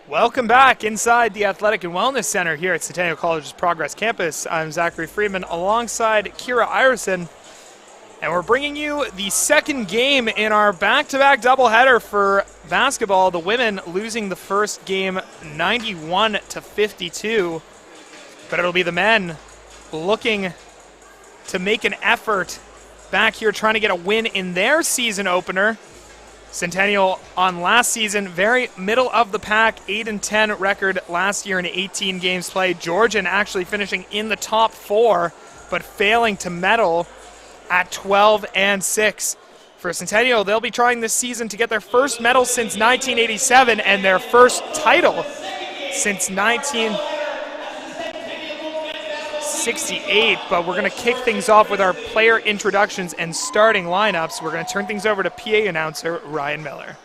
Welcome back inside the Athletic and Wellness Center here at Centennial College's Progress Campus. I'm Zachary Friedman alongside Kira Ireson, and we're bringing you the second game in our back-to-back doubleheader for basketball. The women losing the first game 91-52, but it'll be the men looking to make an effort back here, trying to get a win in their season opener. Centennial on last season, very middle of the pack, 8-10 record last year in 18 games played. Georgian actually finishing in the top 4, but failing to medal at 12-6. For Centennial, they'll be trying this season to get their first medal since 1987 and their first title since 1968, but we're going to kick things off with our player introductions and starting lineups. We're going to turn things over to PA announcer Ryan Miller.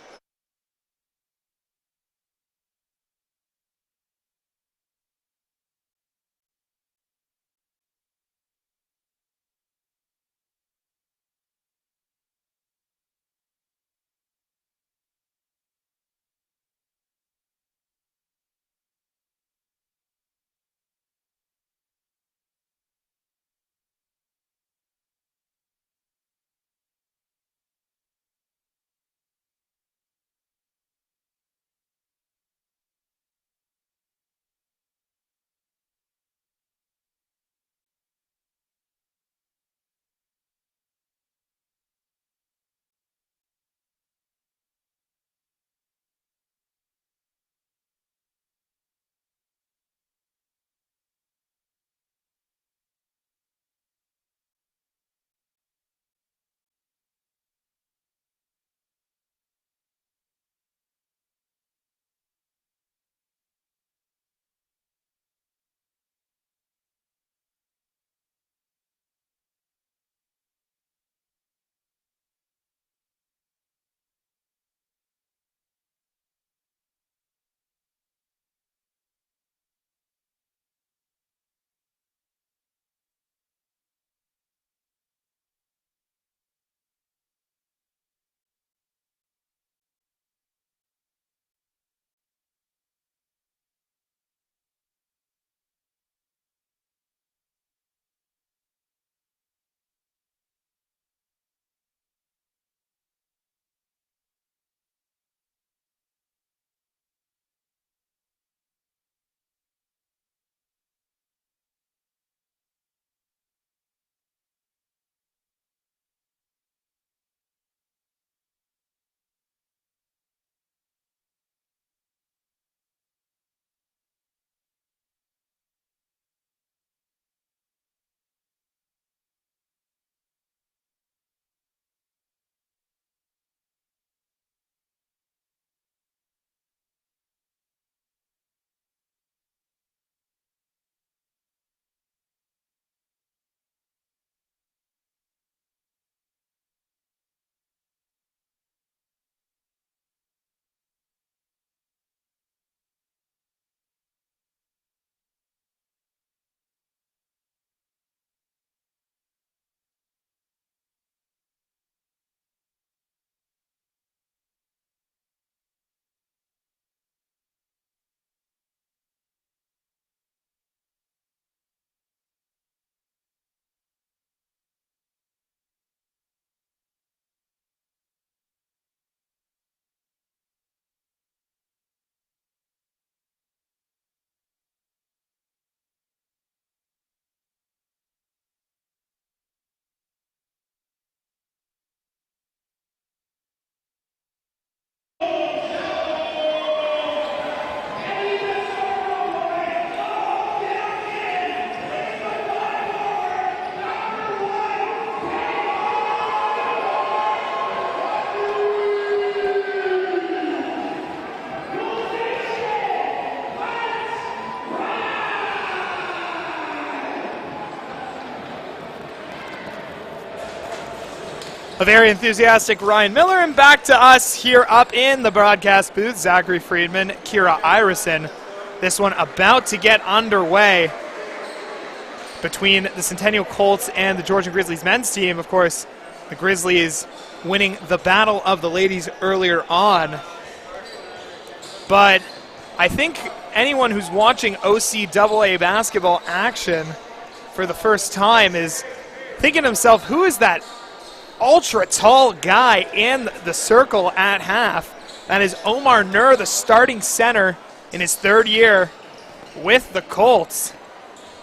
A very enthusiastic Ryan Miller, and back to us here up in the broadcast booth. Zachary Friedman, Kira Ireson. This one about to get underway between the Centennial Colts and the Georgian Grizzlies men's team. Of course, the Grizzlies winning the Battle of the Ladies earlier on. But I think anyone who's watching OCAA basketball action for the first time is thinking to himself, who is that ultra tall guy in the circle at half? That is Omar Nur, the starting center in his third year with the Colts.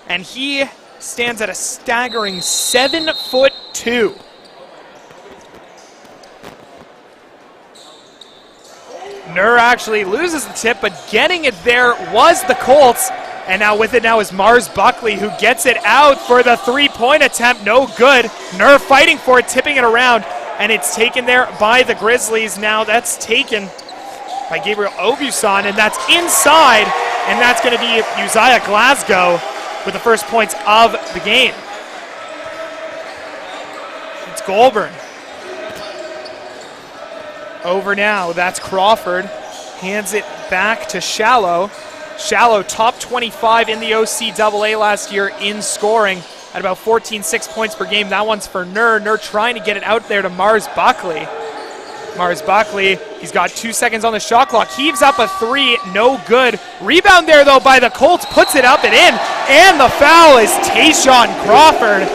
And he stands at a staggering 7'2". Nur actually loses the tip, but getting it there was the Colts. And now with it now is Mars Buckley, who gets it out for the three-point attempt. No good. Nur fighting for it, tipping it around, and it's taken there by the Grizzlies. Now that's taken by Gabriel Obuson, and that's inside, and that's going to be Uzziah Glasgow with the first points of the game. It's Goulbourne. Over now, that's Crawford. Hands it back to Shallow. Shallow, top 25 in the OCAA last year in scoring at about 14.6 points per game. That one's for Nur. Nur trying to get it out there to Mars Buckley. Mars Buckley, he's got 2 seconds on the shot clock. Heaves up a three, no good. Rebound there, though, by the Colts. Puts it up and in. And the foul is Tayeshaun Crawford.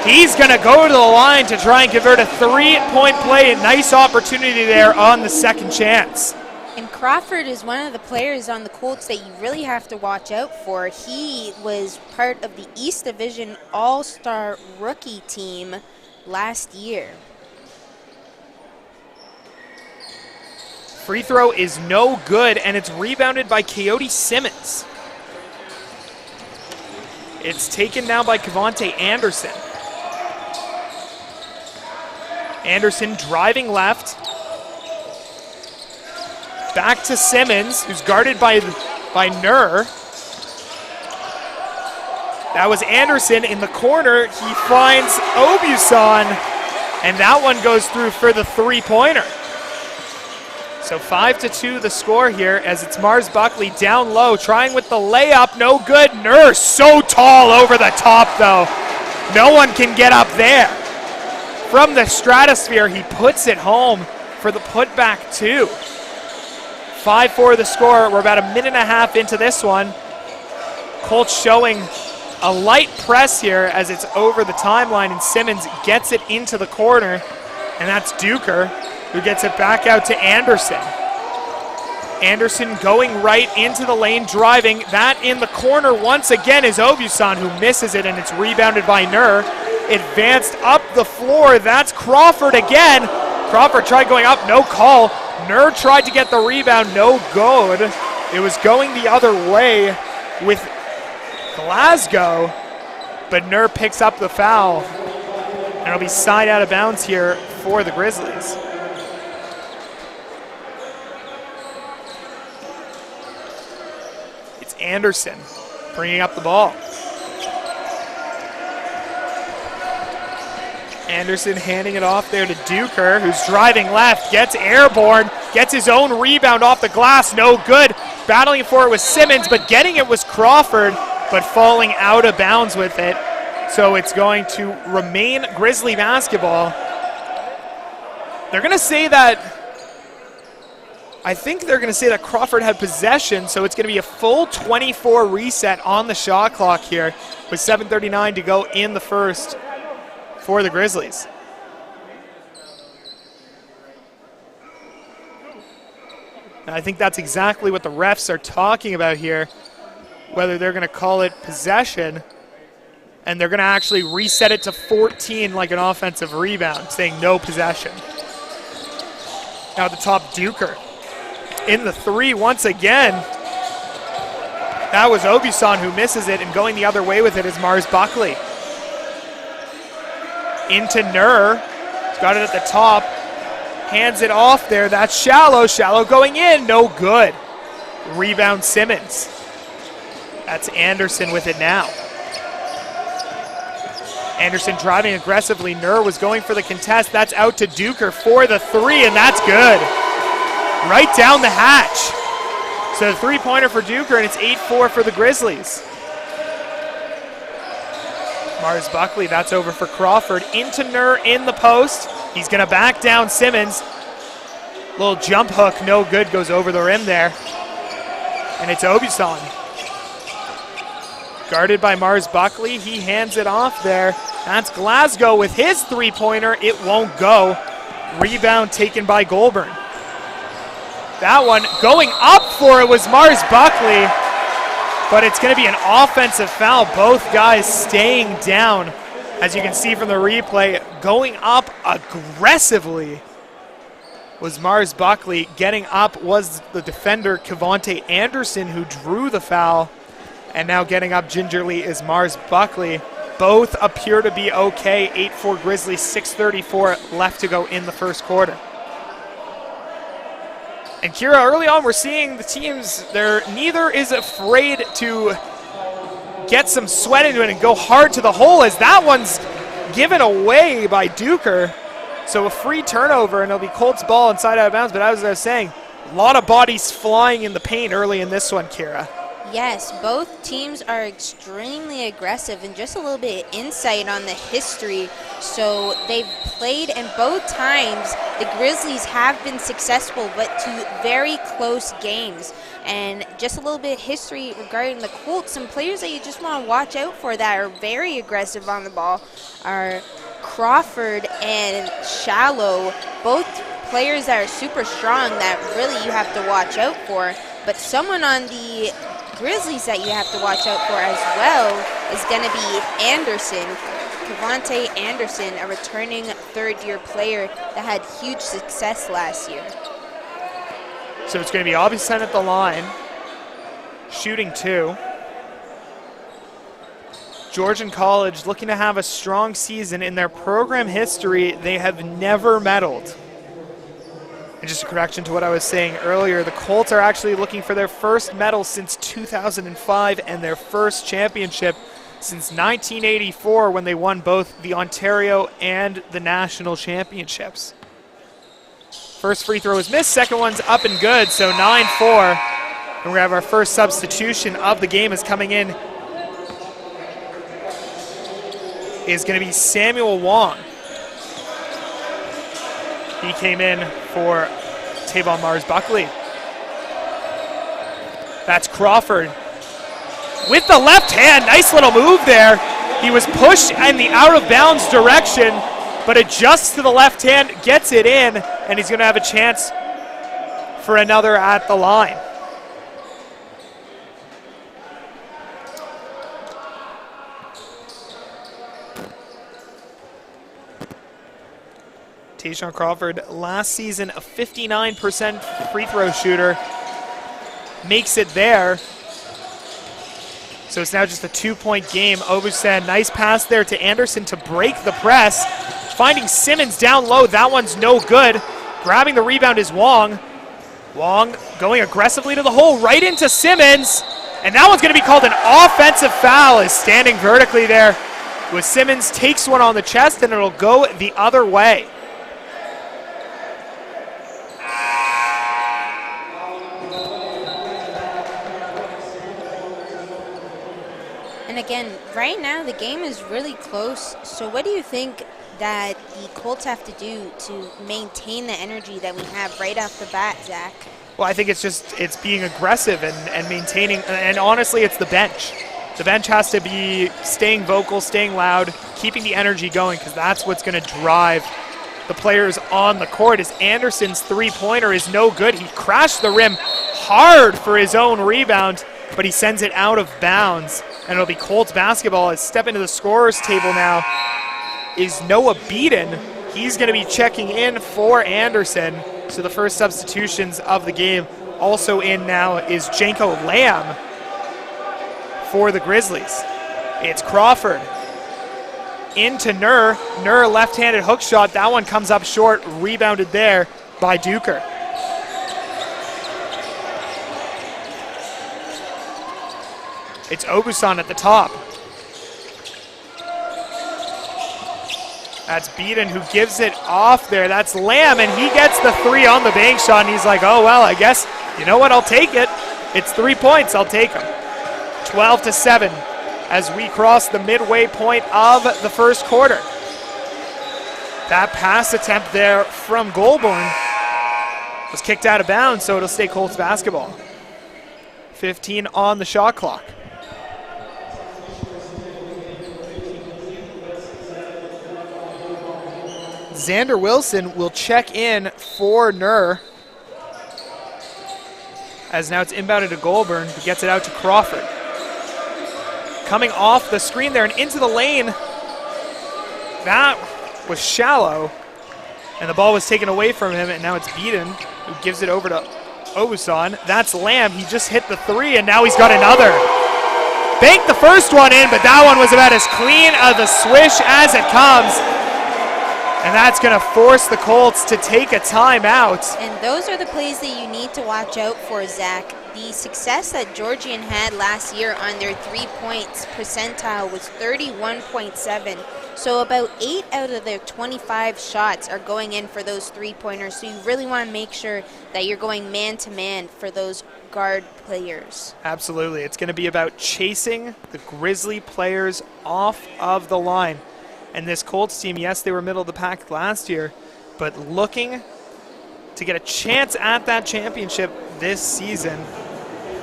He's going to go to the line to try and convert a three-point play. A nice opportunity there on the second chance. And Crawford is one of the players on the Colts that you really have to watch out for. He was part of the East Division All-Star rookie team last year. Free throw is no good, and it's rebounded by Coyote Simmons. It's taken now by Cavante Anderson. Anderson driving left. Back to Simmons, who's guarded by Nur. That was Anderson in the corner. He finds Obuson, and that one goes through for the three-pointer. So 5-2 the score here as it's Mars Buckley down low, trying with the layup, no good. Nur so tall over the top though. No one can get up there. From the stratosphere, he puts it home for the putback two. 5-4 the score. We're about a minute and a half into this one. Colts showing a light press here as it's over the timeline, and Simmons gets it into the corner, and that's Duker, who gets it back out to Anderson. Anderson going right into the lane, driving. That in the corner once again is Obuson, who misses it, and it's rebounded by Nur. Advanced up the floor. That's Crawford again. Crawford tried going up, no call. Nur tried to get the rebound, no good. It was going the other way with Glasgow, but Nur picks up the foul. And it'll be side out of bounds here for the Grizzlies. It's Anderson bringing up the ball. Anderson handing it off there to Duker, who's driving left, gets airborne, gets his own rebound off the glass, no good. Battling for it was Simmons, but getting it was Crawford, but falling out of bounds with it. So it's going to remain Grizzly basketball. They're going to say that, I think they're going to say that Crawford had possession, so it's going to be a full 24 reset on the shot clock here with 7:39 to go in the first for the Grizzlies. And I think that's exactly what the refs are talking about here, whether they're going to call it possession, and they're going to actually reset it to 14 like an offensive rebound, saying no possession. Now at the top, Duker in the three once again. That was Obuson who misses it, and going the other way with it is Mars Buckley. Into Nur, got it at the top, hands it off there, that's Shallow, Shallow going in, no good. Rebound Simmons. That's Anderson with it now. Anderson driving aggressively, Nur was going for the contest, that's out to Duker for the three, and that's good. Right down the hatch. So the three-pointer for Duker, and it's 8-4 for the Grizzlies. Mars Buckley, that's over for Crawford. Into Nur in the post. He's going to back down Simmons. Little jump hook, no good, goes over the rim there. And it's Obuson. Guarded by Mars Buckley. He hands it off there. That's Glasgow with his three-pointer. It won't go. Rebound taken by Goulbourne. That one going up for it was Mars Buckley, but it's going to be an offensive foul. Both guys staying down, as you can see from the replay. Going up aggressively was Mars Buckley. Getting up was the defender, Kevontae Anderson, who drew the foul. And now getting up gingerly is Mars Buckley. Both appear to be okay. 8-4 Grizzlies, 6:34 left to go in the first quarter. And Kira, early on we're seeing the teams, neither is afraid to get some sweat into it and go hard to the hole, as that one's given away by Duker. So a free turnover, and it'll be Colts ball inside out of bounds. But as I was saying, a lot of bodies flying in the paint early in this one, Kira. Yes, both teams are extremely aggressive, and just a little bit of insight on the history. So they've played, and both times the Grizzlies have been successful, but to very close games. And just a little bit of history regarding the Colts. Some players that you just want to watch out for that are very aggressive on the ball are Crawford and Shallow, both players that are super strong that really you have to watch out for. But someone on the Grizzlies that you have to watch out for as well is going to be Anderson, Kevontae Anderson, a returning third-year player that had huge success last year. So it's going to be Obuson at the line, shooting two. Georgian College looking to have a strong season. In their program history, they have never medaled. And just a correction to what I was saying earlier, the Colts are actually looking for their first medal since 2005 and their first championship since 1984, when they won both the Ontario and the national championships. First free throw is missed, second one's up and good, so 9-4. And we're going to have our first substitution of the game is coming in. Is going to be Samuel Wong. He came in for Tayvon Mars Buckley. That's Crawford with the left hand. Nice little move there. He was pushed in the out of bounds direction, but adjusts to the left hand, gets it in, and he's going to have a chance for another at the line. Tayeshaun Crawford, last season a 59% free throw shooter, makes it there. So it's now just a 2-point game. Obuson, nice pass there to Anderson to break the press. Finding Simmons down low, that one's no good. Grabbing the rebound is Wong. Wong going aggressively to the hole, right into Simmons. And that one's gonna be called an offensive foul, is standing vertically there. With Simmons takes one on the chest, and it'll go the other way. And again, right now the game is really close. So what do you think that the Colts have to do to maintain the energy that we have right off the bat, Zach? Well, I think it's being aggressive and maintaining, and honestly, it's the bench. The bench has to be staying vocal, staying loud, keeping the energy going, because that's what's going to drive the players on the court. As Anderson's three-pointer is no good. He crashed the rim hard for his own rebound, but he sends it out of bounds. And it'll be Colts basketball. As step into the scorer's table now is Noah Beaton. He's going to be checking in for Anderson. So the first substitutions of the game. Also in now is Janko Lamb for the Grizzlies. It's Crawford into Nur. Nur, left-handed hook shot. That one comes up short. Rebounded there by Duker. It's Obuson at the top. That's Beaton who gives it off there. That's Lamb, and he gets the three on the bank shot, and he's like, oh, well, I guess, you know what, I'll take it. It's 3 points, I'll take them. 12-7 as we cross the midway point of the first quarter. That pass attempt there from Goulbourne was kicked out of bounds, so it'll stay Colts basketball. 15 on the shot clock. Xander Wilson will check in for Nur. As now it's inbounded to Goulbourne, who gets it out to Crawford. Coming off the screen there and into the lane. That was shallow. And the ball was taken away from him, and now it's Beaton, who gives it over to Obusan. That's Lamb. He just hit the three, and now he's got another. Banked the first one in, but that one was about as clean of a swish as it comes. And that's going to force the Colts to take a timeout. And those are the plays that you need to watch out for, Zach. The success that Georgian had last year on their 3 points percentile was 31.7. So about 8 out of their 25 shots are going in for those three-pointers. So you really want to make sure that you're going man-to-man for those guard players. Absolutely. It's going to be about chasing the Grizzly players off of the line. And this Colts team, yes, they were middle of the pack last year, but looking to get a chance at that championship this season.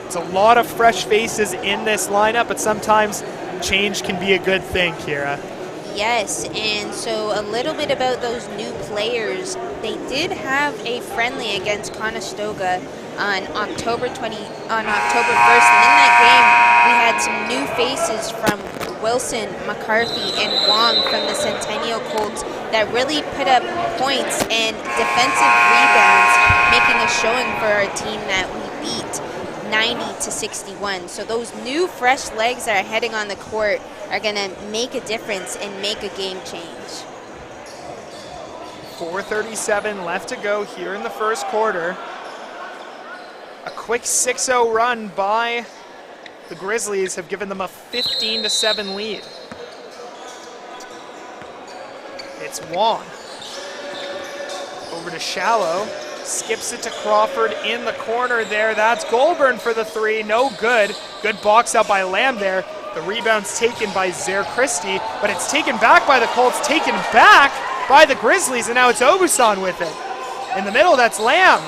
It's a lot of fresh faces in this lineup, but sometimes change can be a good thing, Kira. Yes, and so a little bit about those new players. They did have a friendly against Conestoga on October 1st, and in that game, we had some new faces from Wilson, McCarthy, and Wong from the Centennial Colts that really put up points and defensive rebounds, making a showing for our team that we beat 90-61. So those new fresh legs that are heading on the court are going to make a difference and make a game change. 4:37 left to go here in the first quarter. A quick 6-0 run by the Grizzlies have given them a 15-7 lead. It's Wong. Over to Shallow. Skips it to Crawford in the corner there. That's Goulbourne for the three. No good. Good box out by Lamb there. The rebound's taken by Zaire Christie, but it's taken back by the Colts, taken back by the Grizzlies, and now it's Obusan with it. In the middle, that's Lamb.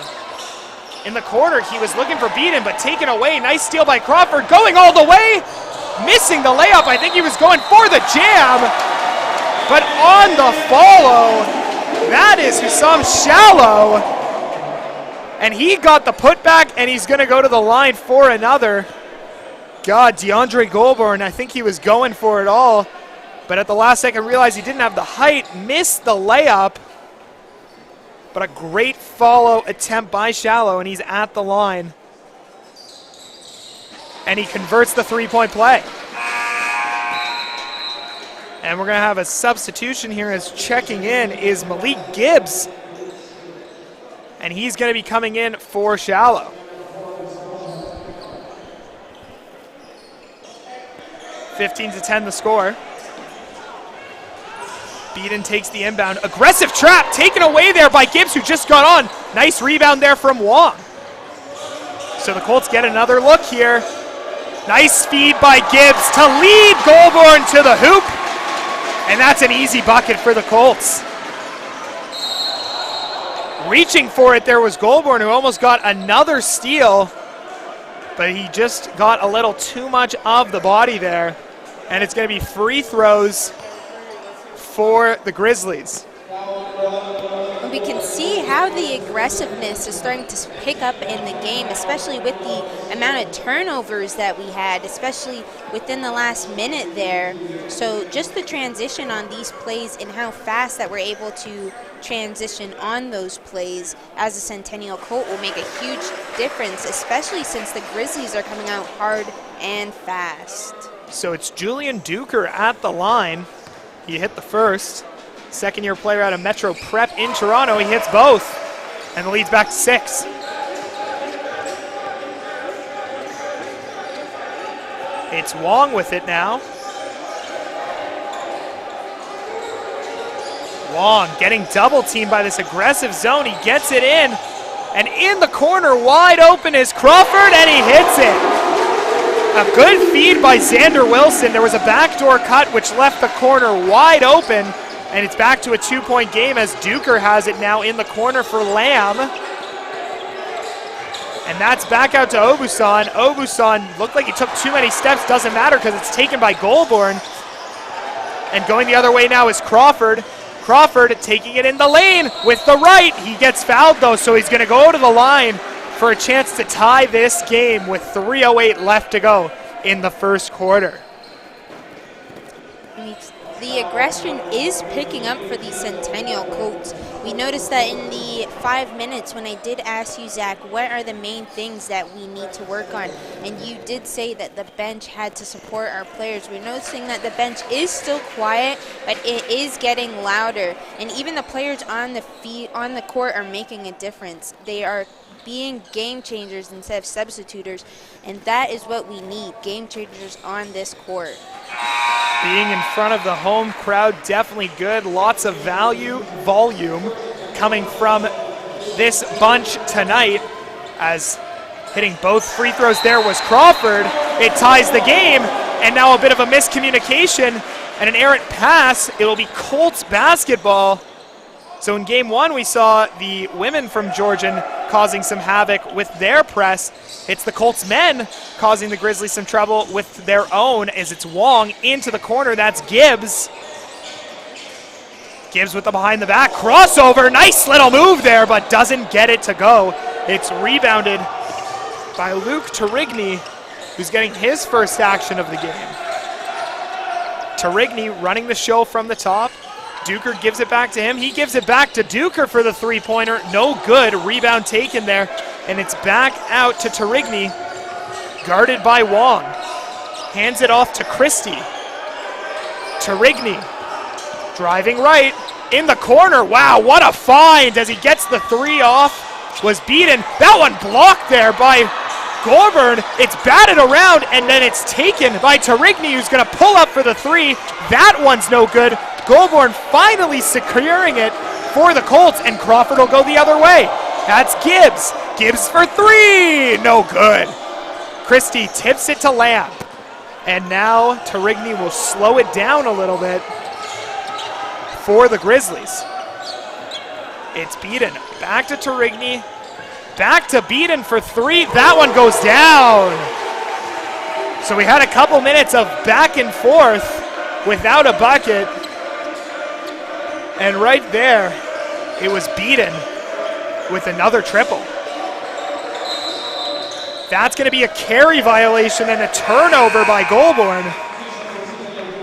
In the corner, he was looking for Beaton, but taken away. Nice steal by Crawford, going all the way. Missing the layup. I think he was going for the jam. But on the follow, that is Hussam Shallow. And he got the putback, and he's going to go to the line for another. God, Deandre Goulbourne, I think he was going for it all. But at the last second, realized he didn't have the height. Missed the layup. But a great follow attempt by Shallow, and he's at the line. And he converts the three-point play. And we're going to have a substitution here as checking in is Malik Gibbs. And he's going to be coming in for Shallow. (15-10) the score. Beaton takes the inbound. Aggressive trap taken away there by Gibbs, who just got on. Nice rebound there from Wong. So the Colts get another look here. Nice feed by Gibbs to lead Goulbourne to the hoop. And that's an easy bucket for the Colts. Reaching for it there was Goulbourne, who almost got another steal. But he just got a little too much of the body there. And it's going to be free throws for the Grizzlies. We can see how the aggressiveness is starting to pick up in the game, especially with the amount of turnovers that we had, especially within the last minute there. So just the transition on these plays and how fast that we're able to transition on those plays as a Centennial Colt will make a huge difference, especially since the Grizzlies are coming out hard and fast. So it's Julian Duker at the line. He hit the first. Second-year player out of Metro Prep in Toronto. He hits both. And the lead's back to 6. It's Wong with it now. Wong getting double-teamed by this aggressive zone. He gets it in. And in the corner, wide open is Crawford, and he hits it. A good feed by Xander Wilson. There was a backdoor cut which left the corner wide open, and it's back to a 2-point game as Duker has it now in the corner for Lamb. And that's back out to Obusan. Obusan looked like he took too many steps. Doesn't matter because it's taken by Goulbourne. And going the other way now is Crawford. Crawford taking it in the lane with the right. He gets fouled though, so he's going to go to the line for a chance to tie this game with 3:08 left to go in the first quarter. The aggression is picking up for the Centennial Colts. We noticed that in the 5 minutes when I did ask you, Zach, what are the main things that we need to work on? And you did say that the bench had to support our players. We're noticing that the bench is still quiet, but it is getting louder. And even the players on the court are making a difference. They are being game changers instead of substituters, and that is what we need, game changers on this court. Being in front of the home crowd, definitely good. Lots of volume coming from this bunch tonight, as hitting both free throws there was Crawford. It ties the game, and now a bit of a miscommunication and an errant pass. It'll be Colts basketball. So in game one, we saw the women from Georgian causing some havoc with their press. It's the Colts men causing the Grizzlies some trouble with their own, as it's Wong into the corner. That's Gibbs. Gibbs with the behind the back crossover. Nice little move there, but doesn't get it to go. It's rebounded by Luke Tarigny, who's getting his first action of the game. Tarigny running the show from the top. Duker gives it back to him. He gives it back to Duker for the three-pointer. No good. Rebound taken there. And it's back out to Tarigny, guarded by Wong. Hands it off to Christie. Tarigny driving right in the corner. Wow, what a find as he gets the three off. Was beaten. That one blocked there by Goulbourne. It's batted around, and then it's taken by Tarigny, who's going to pull up for the three. That one's no good. Goulbourne finally securing it for the Colts, and Crawford will go the other way. That's Gibbs. Gibbs for three. No good. Christie tips it to Lamb. And now Tarigny will slow it down a little bit for the Grizzlies. It's Beaton. Back to Tarigny. Back to Beaton for three. That one goes down. So we had a couple minutes of back and forth without a bucket. And right there, it was Beaton with another triple. That's going to be a carry violation and a turnover by Goulbourne.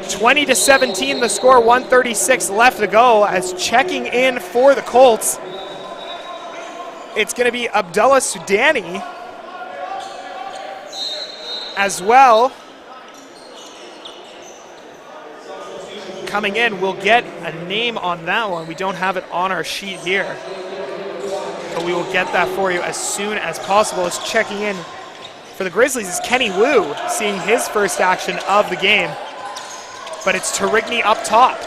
20-17 the score, 1:36 left to go, as checking in for the Colts, it's going to be Abdullah Sudani as well. Coming in, we'll get a name on that one. We don't have it on our sheet here, but we will get that for you as soon as possible. It's checking in for the Grizzlies is Kenny Wu, seeing his first action of the game. But it's Tarigny up top.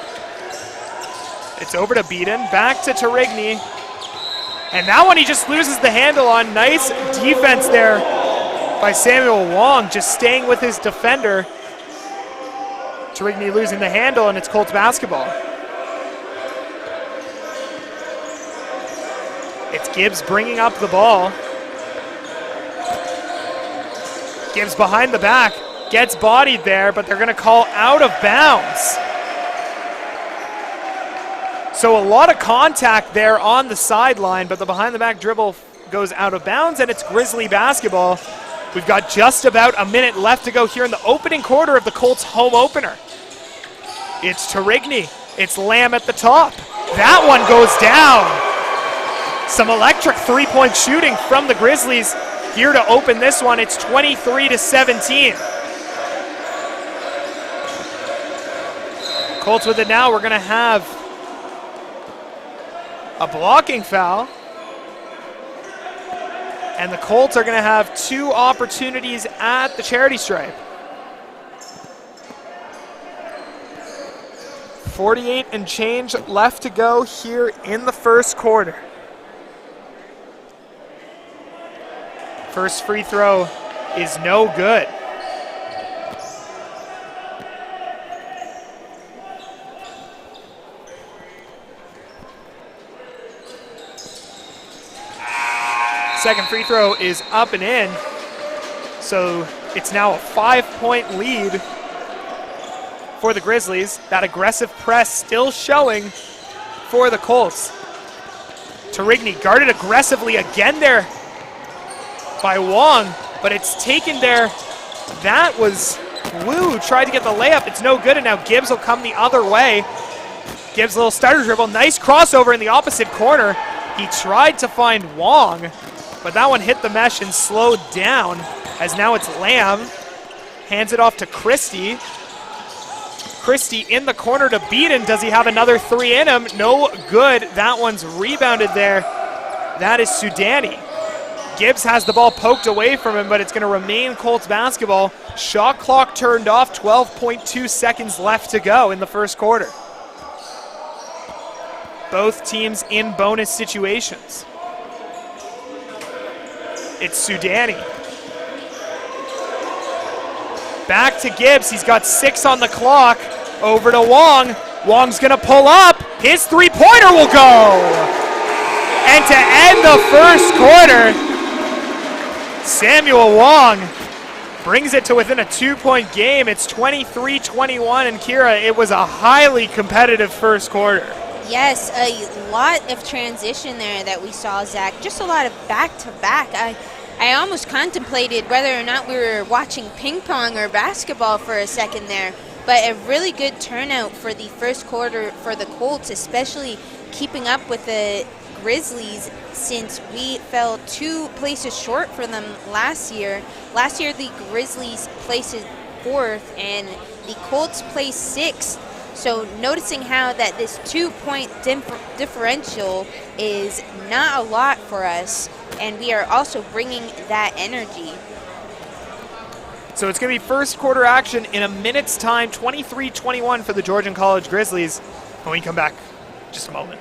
It's over to Beaton, back to Tarigny. And that one he just loses the handle on. Nice defense there by Samuel Wong, just staying with his defender. Tarigny losing the handle, and it's Colts basketball. It's Gibbs bringing up the ball. Gibbs behind the back, gets bodied there, but they're going to call out of bounds. So a lot of contact there on the sideline, but the behind the back dribble goes out of bounds, and it's Grizzly basketball. We've got just about a minute left to go here in the opening quarter of the Colts home opener. It's Tarigny. It's Lamb at the top. That one goes down. Some electric three-point shooting from the Grizzlies here to open this one. It's 23-17. Colts with it now. We're going to have a blocking foul. And the Colts are going to have two opportunities at the charity stripe. 48 and change left to go here in the first quarter. First free throw is no good. Second free throw is up and in. So it's now a 5-point lead for the Grizzlies. That aggressive press still showing for the Colts. Tarigny guarded aggressively again there by Wong, but it's taken there. That was Wu tried to get the layup. It's no good, and now Gibbs will come the other way. Gibbs a little starter dribble. Nice crossover in the opposite corner. He tried to find Wong, but that one hit the mesh and slowed down, as now it's Lamb. Hands it off to Christie. Christie in the corner to Beaton. Does he have another three in him? No good. That one's rebounded there. That is Sudani. Gibbs has the ball poked away from him, but it's going to remain Colts basketball. Shot clock turned off, 12.2 seconds left to go in the first quarter. Both teams in bonus situations. It's Sudani. Back to Gibbs. He's got 6 on the clock. Over to Wong. Wong's going to pull up. His three-pointer will go. And to end the first quarter, Samuel Wong brings it to within a 2-point game. It's 23-21, and Kira, it was a highly competitive first quarter. Yes, a lot of transition there that we saw, Zach. Just a lot of back-to-back. I almost contemplated whether or not we were watching ping pong or basketball for a second there. But a really good turnout for the first quarter for the Colts, especially keeping up with the Grizzlies, since we fell 2 places short for them last year. Last year, the Grizzlies placed 4th and the Colts placed 6th. So noticing how that this 2-point differential is not a lot for us, and we are also bringing that energy. So it's going to be first quarter action in a minute's time, 23-21 for the Georgian College Grizzlies. When we come back, just a moment.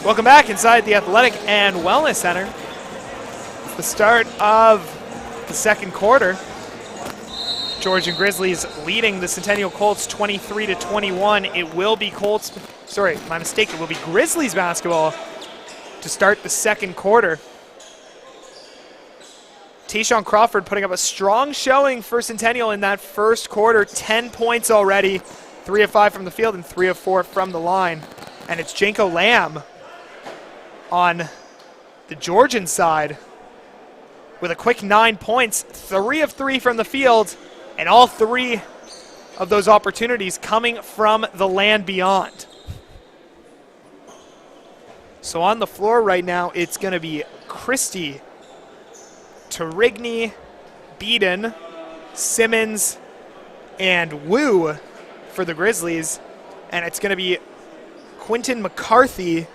Welcome back inside the Athletic and Wellness Center. It's the start of the second quarter. Georgian Grizzlies leading the Centennial Colts 23-21. It will be Colts, sorry, my mistake. It will be Grizzlies basketball to start the second quarter. Tayeshaun Crawford putting up a strong showing for Centennial in that first quarter. 10 points already, 3 of 5 from the field and 3 of 4 from the line. And it's Janko Lamb on the Georgian side with a quick 9 points, 3 of 3 from the field, and all 3 of those opportunities coming from the land beyond. So on the floor right now, it's going to be Christie, Tarigny, Beaton, Simmons, and Wu for the Grizzlies. And it's going to be Quentin McCarthy,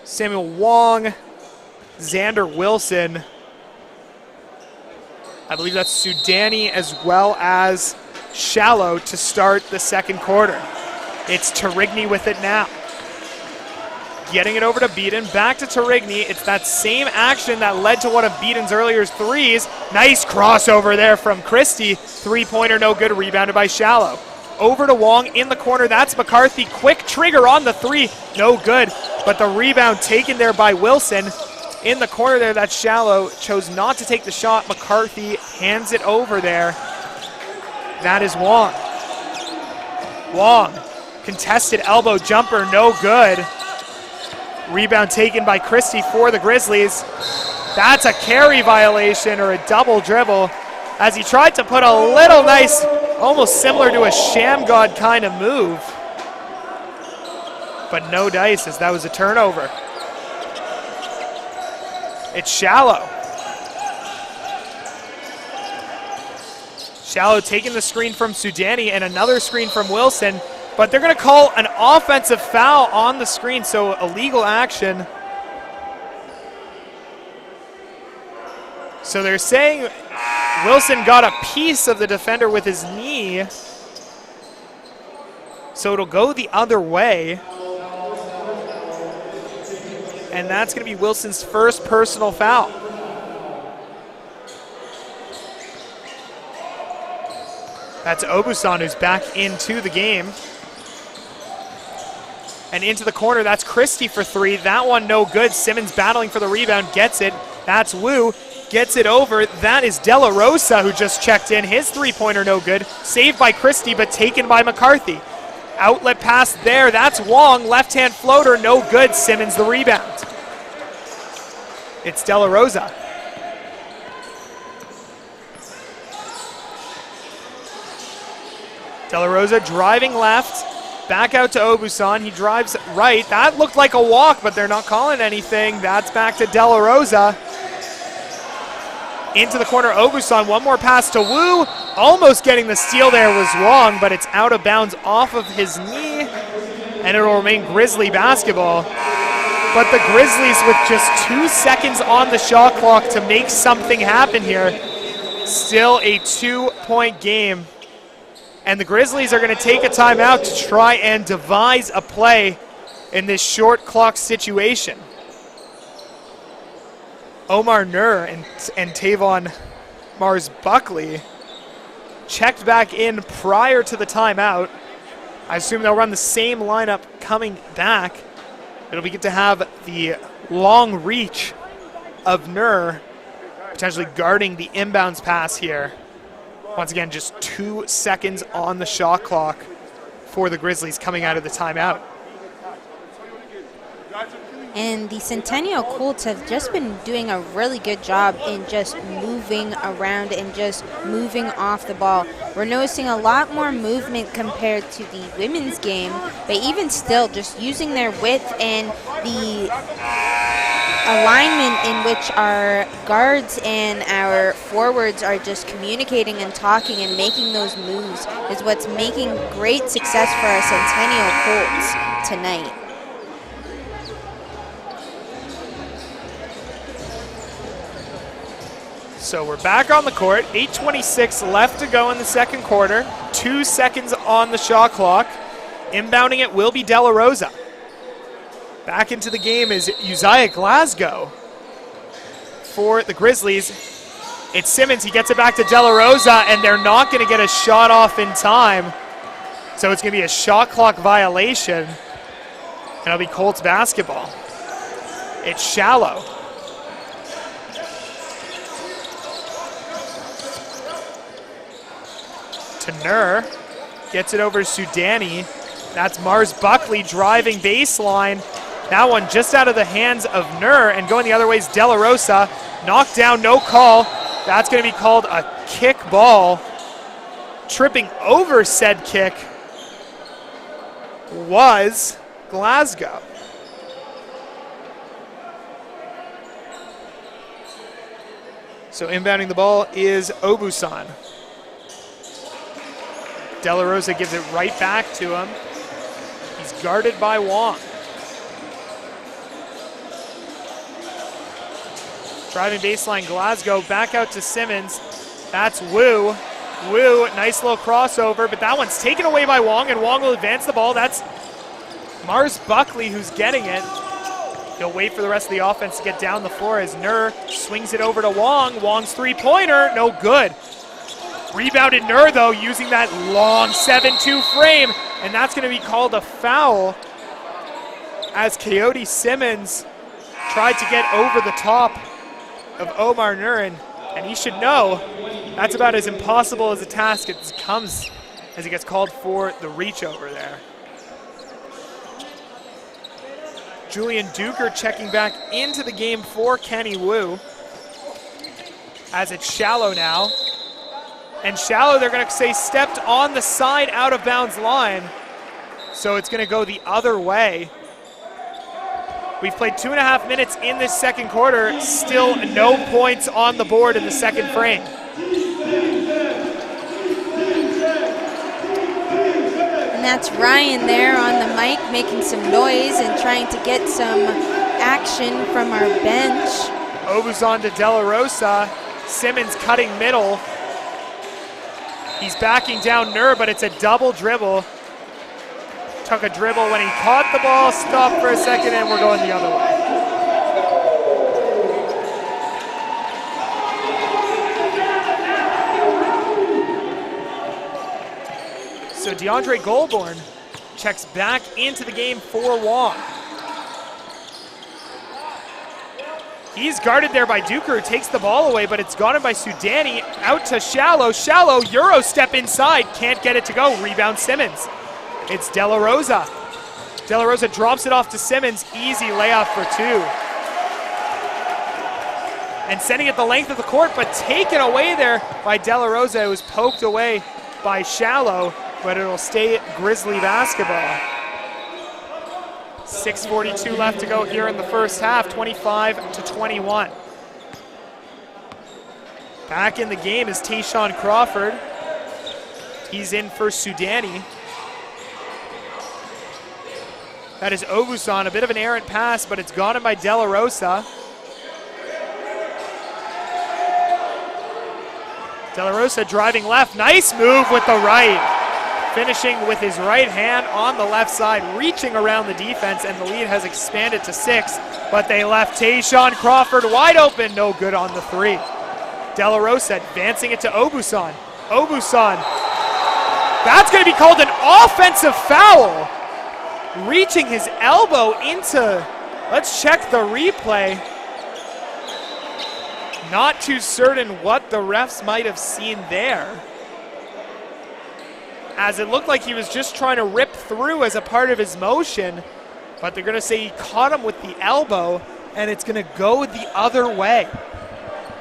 Samuel Wong, Xander Wilson. I believe that's Sudani as well as Shallow to start the second quarter. It's Tarigny with it now. Getting it over to Beaton, back to Tarigny. It's that same action that led to one of Beaton's earlier threes. Nice crossover there from Christie. Three-pointer no good, rebounded by Shallow. Over to Wong in the corner, that's McCarthy. Quick trigger on the three, no good. But the rebound taken there by Wilson. in the corner there. That's shallow. Chose not to take the shot. McCarthy hands it over there. That is Wong. Wong, contested elbow jumper, no good. Rebound taken by Christie for the Grizzlies. That's a carry violation or a double dribble as he tried to put a little nice, almost similar to a sham god kind of move. But no dice as that was a turnover. It's Shallow. Shallow taking the screen from Sudani and another screen from Wilson, but they're going to call an offensive foul on the screen, so illegal action. So they're saying Wilson got a piece of the defender with his knee, so it'll go the other way. And that's going to be Wilson's first personal foul. That's Obusan who's back into the game. And into the corner, that's Christie for three. That one no good. Simmons battling for the rebound, gets it. That's Wu, gets it over. That is De La Rosa who just checked in. His three-pointer no good. Saved by Christie, but taken by McCarthy. Outlet pass there, that's Wong. Left-hand floater, no good. Simmons the rebound. It's De La Rosa. De La Rosa driving left, back out to Obusan. He drives right. That looked like a walk, but they're not calling anything. That's back to De La Rosa. Into the corner, Obusan. One more pass to Wu. Almost getting the steal there was wrong, but it's out of bounds off of his knee, and it'll remain Grizzly basketball. But the Grizzlies with just 2 seconds on the shot clock to make something happen here. Still a 2-point game. And the Grizzlies are going to take a timeout to try and devise a play in this short clock situation. Omar Nur and Tayvon Mars-Buckley checked back in prior to the timeout. I assume they'll run the same lineup coming back. It'll be good to have the long reach of Nur potentially guarding the inbounds pass here. Once again, just 2 seconds on the shot clock for the Grizzlies coming out of the timeout. And the Centennial Colts have just been doing a really good job in just moving around and just moving off the ball. We're noticing a lot more movement compared to the women's game, but even still, just using their width and the alignment in which our guards and our forwards are just communicating and talking and making those moves is what's making great success for our Centennial Colts tonight. So we're back on the court, 8:26 left to go in the second quarter, 2 seconds on the shot clock. Inbounding it will be De La Rosa. Back into the game is Uzziah Glasgow for the Grizzlies. It's Simmons, he gets it back to De La Rosa, and they're not going to get a shot off in time. So it's going to be a shot clock violation, and it'll be Colts basketball. It's Shallow. To Nur, gets it over to Sudani. That's Mars-Buckley driving baseline. That one just out of the hands of Nur, and going the other way is De La Rosa. Knocked down, no call. That's going to be called a kick ball. Tripping over said kick was Glasgow. So inbounding the ball is Obusan. De La Rosa gives it right back to him. He's guarded by Wong. Driving baseline, Glasgow back out to Simmons. That's Wu. Wu, nice little crossover, but that one's taken away by Wong, and Wong will advance the ball. That's Mars-Buckley who's getting it. He'll wait for the rest of the offense to get down the floor as Nur swings it over to Wong. Wong's three-pointer, no good. Rebounded Nur, though, using that long 7-2 frame, and that's going to be called a foul as Coyote Simmons tried to get over the top of Omar Nurin, and he should know that's about as impossible as a task as it comes as he gets called for the reach over there. Julian Duker checking back into the game for Kenny Wu, as it's Shallow now. And Shallow, they're going to say, stepped on the side out of bounds line, so it's going to go the other way. We've played 2.5 minutes in this second quarter, still no points on the board in the second frame. And that's Ryan there on the mic making some noise and trying to get some action from our bench. Obuzan to De La Rosa. Simmons cutting middle. He's backing down Nur, but it's a double dribble. Took a dribble when he caught the ball, stopped for a second, and we're going the other way. So Deandre Goulbourne checks back into the game for Wong. He's guarded there by Duker, who takes the ball away, but it's got him by Sudani. Out to Shallow. Shallow, Euro step inside. Can't get it to go. Rebound Simmons. It's De La Rosa. De La Rosa drops it off to Simmons. Easy layup for two. And sending it the length of the court, but taken away there by De La Rosa. It was poked away by Shallow, but it'll stay Grizzly basketball. 6:42 left to go here in the first half, 25-21. Back in the game is Tayeshaun Crawford. He's in for Sudani. That is Obusan, a bit of an errant pass, but it's gone in by De La Rosa. De La Rosa driving left, nice move with the right. Finishing with his right hand on the left side, reaching around the defense, and the lead has expanded to 6, but they left Tayeshaun Crawford wide open, no good on the three. De La Rosa advancing it to Obusan. Obusan, that's gonna be called an offensive foul. Reaching his elbow into, let's check the replay. Not too certain what the refs might have seen there, as it looked like he was just trying to rip through as a part of his motion, but they're gonna say he caught him with the elbow, and it's gonna go the other way.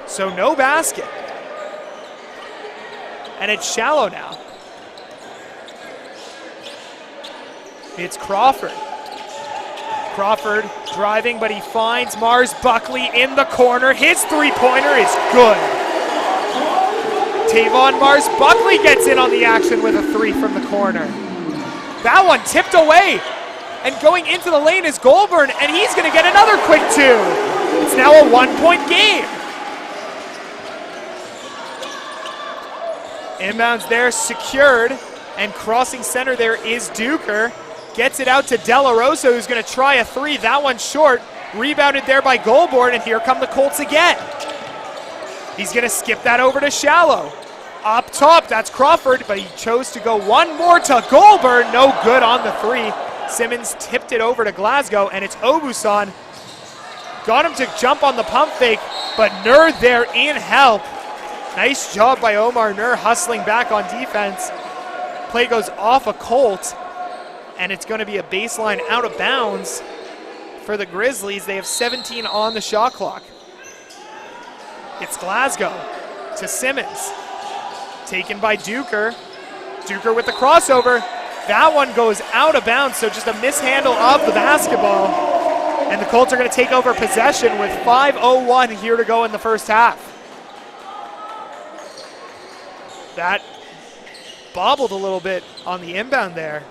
So no basket. And it's Shallow now. It's Crawford. Crawford driving, but he finds Mars Buckley in the corner. His three-pointer is good. Tavon Mars Buckley gets in on the action with a three from the corner. That one tipped away. And going into the lane is Goulbourne, and he's going to get another quick two. It's now a 1-point game. Inbounds there, secured, and crossing center there is Duker. Gets it out to De La Rosa, who's going to try a three. That one's short. Rebounded there by Goulbourne, and here come the Colts again. He's going to skip that over to Shallow. Up top, that's Crawford, but he chose to go one more to Goulbourne. No good on the three. Simmons tipped it over to Glasgow, and it's Obusan. Got him to jump on the pump fake, but Nur there in help. Nice job by Omar Nur hustling back on defense. Play goes off a Colt, and it's going to be a baseline out of bounds for the Grizzlies. They have 17 on the shot clock. It's Glasgow to Simmons. Taken by Duker. Duker with the crossover. That one goes out of bounds, so just a mishandle of the basketball. And the Colts are going to take over possession with 5:01 here to go in the first half. That bobbled a little bit on the inbound there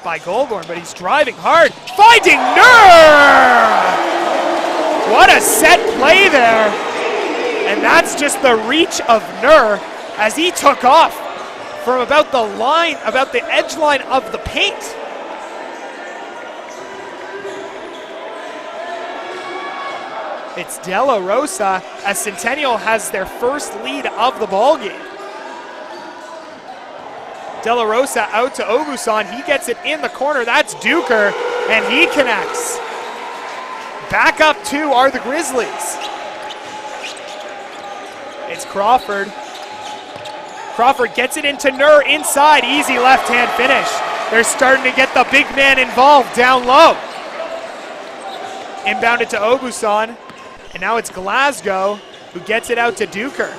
by Goulbourne, but he's driving hard. Finding Nur! What a set play there. And that's just the reach of Nur as he took off from about the line, about the edge line of the paint. It's De La Rosa as Centennial has their first lead of the ball game. De La Rosa out to Obusan. He gets it in the corner. That's Duker, and he connects. Back up two are the Grizzlies. It's Crawford. Crawford gets it into Nur inside. Easy left-hand finish. They're starting to get the big man involved down low. Inbounded to Obusan. And now it's Glasgow who gets it out to Duker.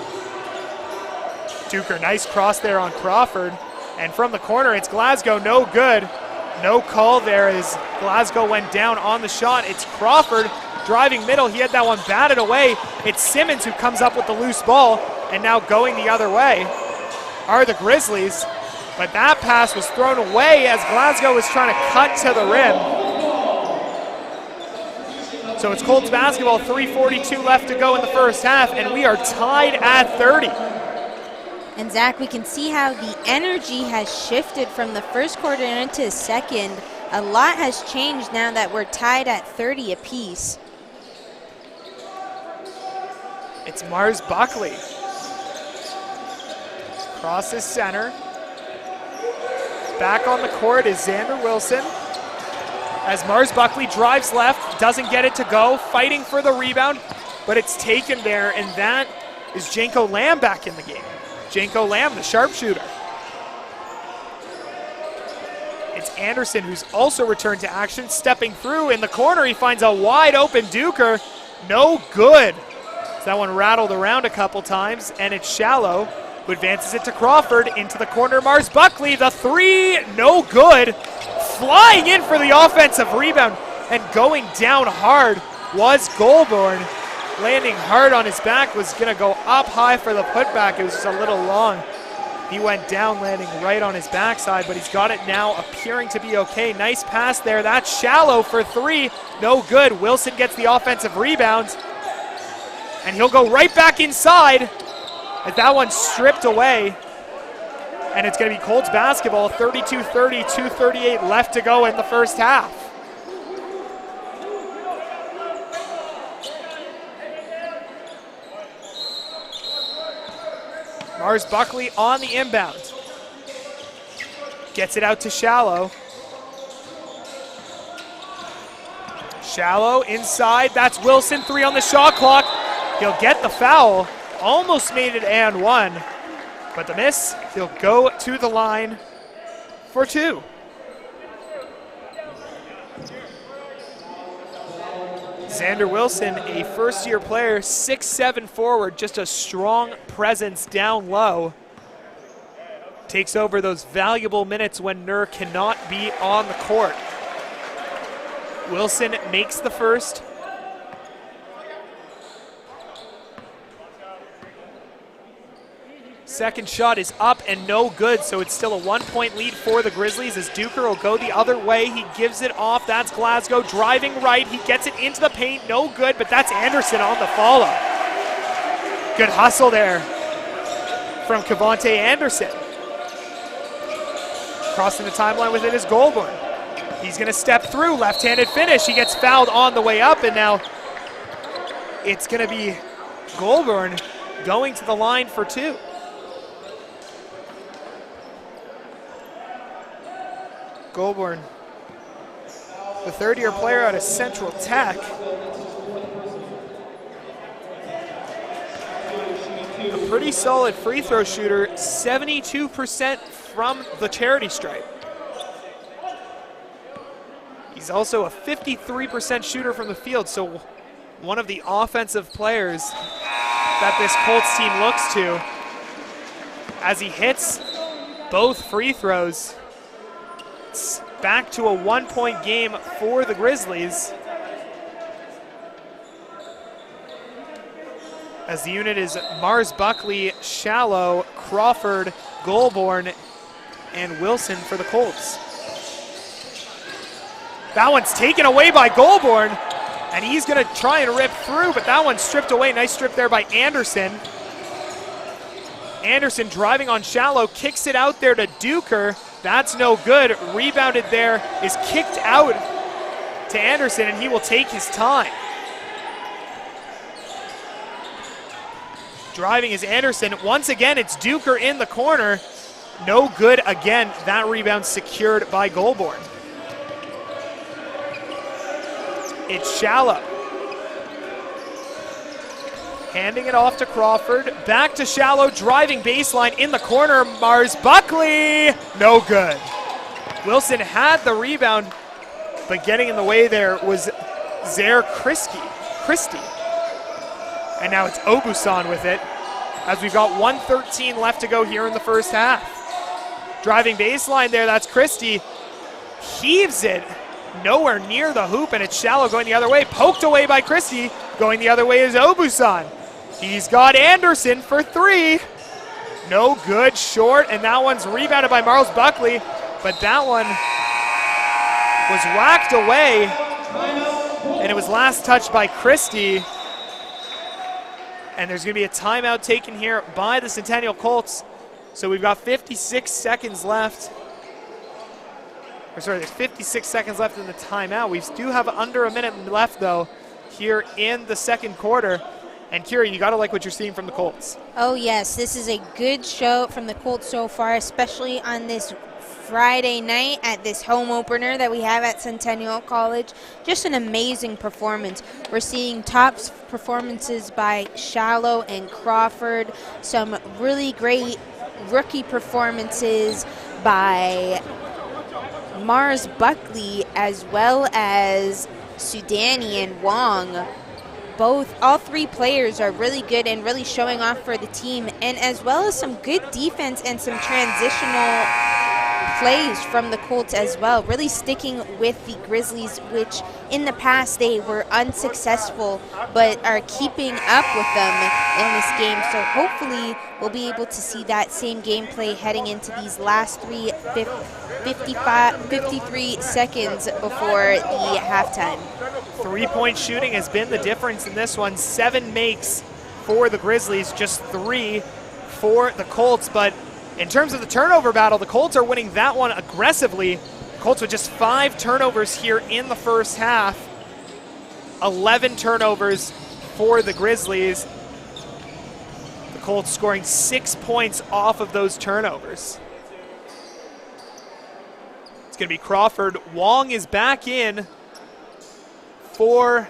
Duker, nice cross there on Crawford. And from the corner, it's Glasgow, no good. No call there as Glasgow went down on the shot. It's Crawford driving middle. He had that one batted away. It's Simmons who comes up with the loose ball. And now going the other way are the Grizzlies. But that pass was thrown away as Glasgow was trying to cut to the rim. So it's Colts basketball, 3:42 left to go in the first half, and we are tied at 30. And Zach, we can see how the energy has shifted from the first quarter into the second. A lot has changed now that we're tied at 30 apiece. It's Mars Buckley. Crosses center. Back on the court is Xander Wilson. As Mars Buckley drives left, doesn't get it to go, fighting for the rebound, but it's taken there, and that is Janko Lamb back in the game. Janko Lamb, the sharpshooter. It's Anderson who's also returned to action, stepping through in the corner. He finds a wide open Duker. No good. So that one rattled around a couple times, and it's Shallow who advances it to Crawford into the corner. Mars Buckley, the three, no good. Flying in for the offensive rebound and going down hard was Goulbourne. Landing hard on his back, was going to go up high for the putback. It was just a little long. He went down landing right on his backside, but he's got it now appearing to be okay. Nice pass there. That's Shallow for three. No good. Wilson gets the offensive rebound, and he'll go right back inside as that one's stripped away. And it's going to be Colts basketball, 32-30, 2:38 left to go in the first half. Mars Buckley on the inbound. Gets it out to Shallow. Shallow inside, that's Wilson, three on the shot clock. He'll get the foul, almost made it and one. But the miss, he'll go to the line for two. Xander Wilson, a first-year player, 6'7" forward, just a strong presence down low. Takes over those valuable minutes when Nur cannot be on the court. Wilson makes the first. Second shot is up and no good, so it's still a 1-point lead for the Grizzlies as Duker will go the other way. He gives it off. That's Glasgow driving right. He gets it into the paint. No good, but that's Anderson on the follow. Good hustle there from Cavante Anderson. Crossing the timeline with it is Goulbourne. He's going to step through. Left-handed finish. He gets fouled on the way up, and now it's going to be Goulbourne going to the line for two. Goulbourne, the third-year player out of Central Tech. A pretty solid free throw shooter, 72% from the charity stripe. He's also a 53% shooter from the field, so one of the offensive players that this Colts team looks to as he hits both free throws. It's back to a 1-point game for the Grizzlies. As the unit is Mars Buckley, Shallow, Crawford, Goulbourne, and Wilson for the Colts. That one's taken away by Goulbourne, and he's going to try and rip through, but that one's stripped away. Nice strip there by Anderson. Anderson driving on Shallow, kicks it out there to Duker. That's no good. Rebounded there, is kicked out to Anderson, and he will take his time. Driving is Anderson. Once again, it's Duker in the corner. No good again. That rebound secured by Goulbourne. It's Shallow. Handing it off to Crawford. Back to Shallow, driving baseline in the corner. Mars Buckley, no good. Wilson had the rebound, but getting in the way there was Zaire Christie. And now it's Obusan with it, as we've got 1:13 left to go here in the first half. Driving baseline there, that's Christie. Heaves it nowhere near the hoop, and it's Shallow going the other way. Poked away by Christie. Going the other way is Obusan. He's got Anderson for three. No good, short, and that one's rebounded by Mars Buckley, but that one was whacked away, and it was last touched by Christie. And there's going to be a timeout taken here by the Centennial Colts. So we've got 56 seconds left. There's 56 seconds left in the timeout. We do have under a minute left, though, here in the second quarter. And Kira, you got to like what you're seeing from the Colts. Oh, yes. This is a good show from the Colts so far, especially on this Friday night at this home opener that we have at Centennial College. Just an amazing performance. We're seeing top performances by Shallow and Crawford. Some really great rookie performances by Mars Buckley, as well as Sudani and Wong. All three players are really good and really showing off for the team, and as well as some good defense and some transitional plays from the Colts as well, really sticking with the Grizzlies, which in the past they were unsuccessful, but are keeping up with them in this game. So hopefully we'll be able to see that same gameplay heading into these last 53 seconds before the halftime. Three-point shooting has been the difference in this one. 7 makes for the Grizzlies, just 3 for the Colts. But in terms of the turnover battle, the Colts are winning that one aggressively. Colts with just 5 turnovers here in the first half. 11 turnovers for the Grizzlies. The Colts scoring 6 points off of those turnovers. It's going to be Crawford. Wong is back in for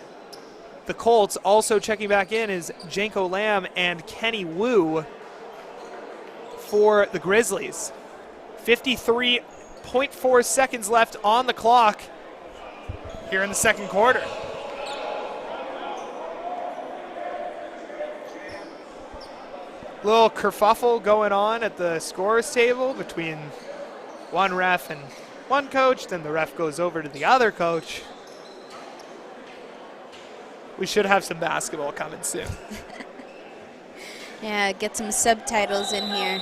the Colts. Also checking back in is Janko Lamb and Kenny Wu for the Grizzlies. 53.4 seconds left on the clock here in the second quarter. Little kerfuffle going on at the scorer's table between one ref and one coach, then the ref goes over to the other coach. We should have some basketball coming soon. Yeah, get some subtitles in here.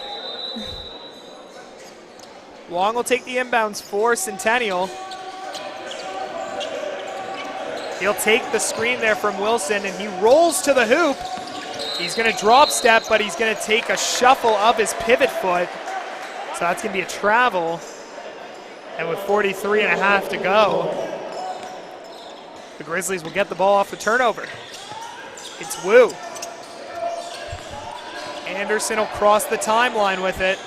Wong will take the inbounds for Centennial. He'll take the screen there from Wilson, and he rolls to the hoop. He's going to drop step, but he's going to take a shuffle of his pivot foot. So that's going to be a travel. And with 43 and a half to go, the Grizzlies will get the ball off the turnover. It's Wu. Anderson will cross the timeline with it.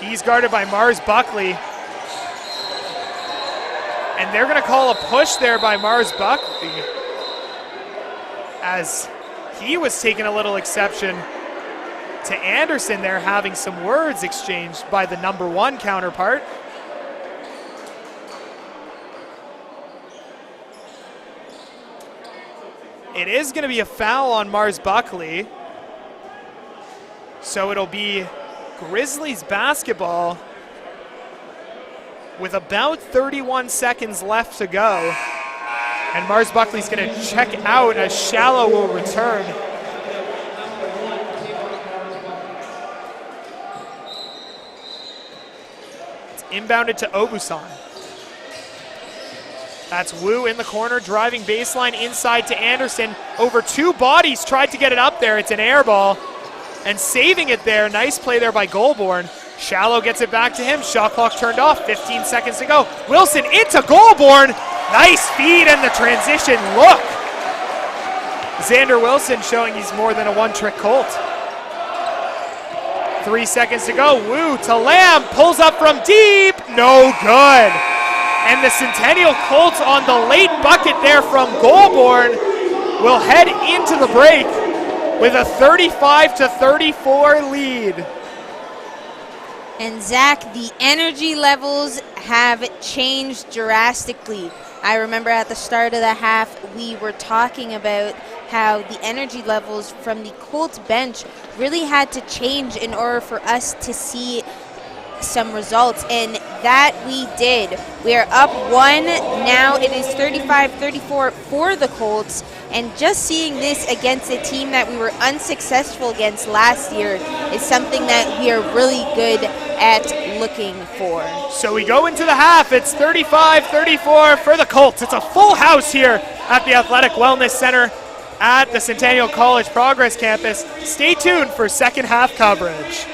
He's guarded by Mars Buckley. And they're going to call a push there by Mars Buckley, as he was taking a little exception to Anderson there, having some words exchanged by the number 1 counterpart. It is going to be a foul on Mars Buckley. So it'll be Grizzlies basketball with about 31 seconds left to go. And Mars Buckley's going to check out as Shallow will return. It's inbounded to Obusan. That's Wu in the corner, driving baseline inside to Anderson. Over 2 bodies, tried to get it up there. It's an air ball. And saving it there, nice play there by Goulbourne. Shallow gets it back to him. Shot clock turned off, 15 seconds to go. Wilson into Goulbourne. Nice feed and the transition look. Xander Wilson showing he's more than a one-trick Colt. 3 seconds to go. Wu to Lamb, pulls up from deep. No good. And the Centennial Colts on the late bucket there from Goulbourne will head into the break with a 35-34 lead. And Zach, the energy levels have changed drastically. I remember at the start of the half, we were talking about how the energy levels from the Colts bench really had to change in order for us to see some results, and that we did. We are up one. Now it is 35-34 for the Colts, and just seeing this against a team that we were unsuccessful against last year is something that we are really good at looking for. So we go into the half. It's 35-34 for the Colts. It's a full house here at the Athletic Wellness Center at the Centennial College Progress Campus. Stay tuned for second half coverage.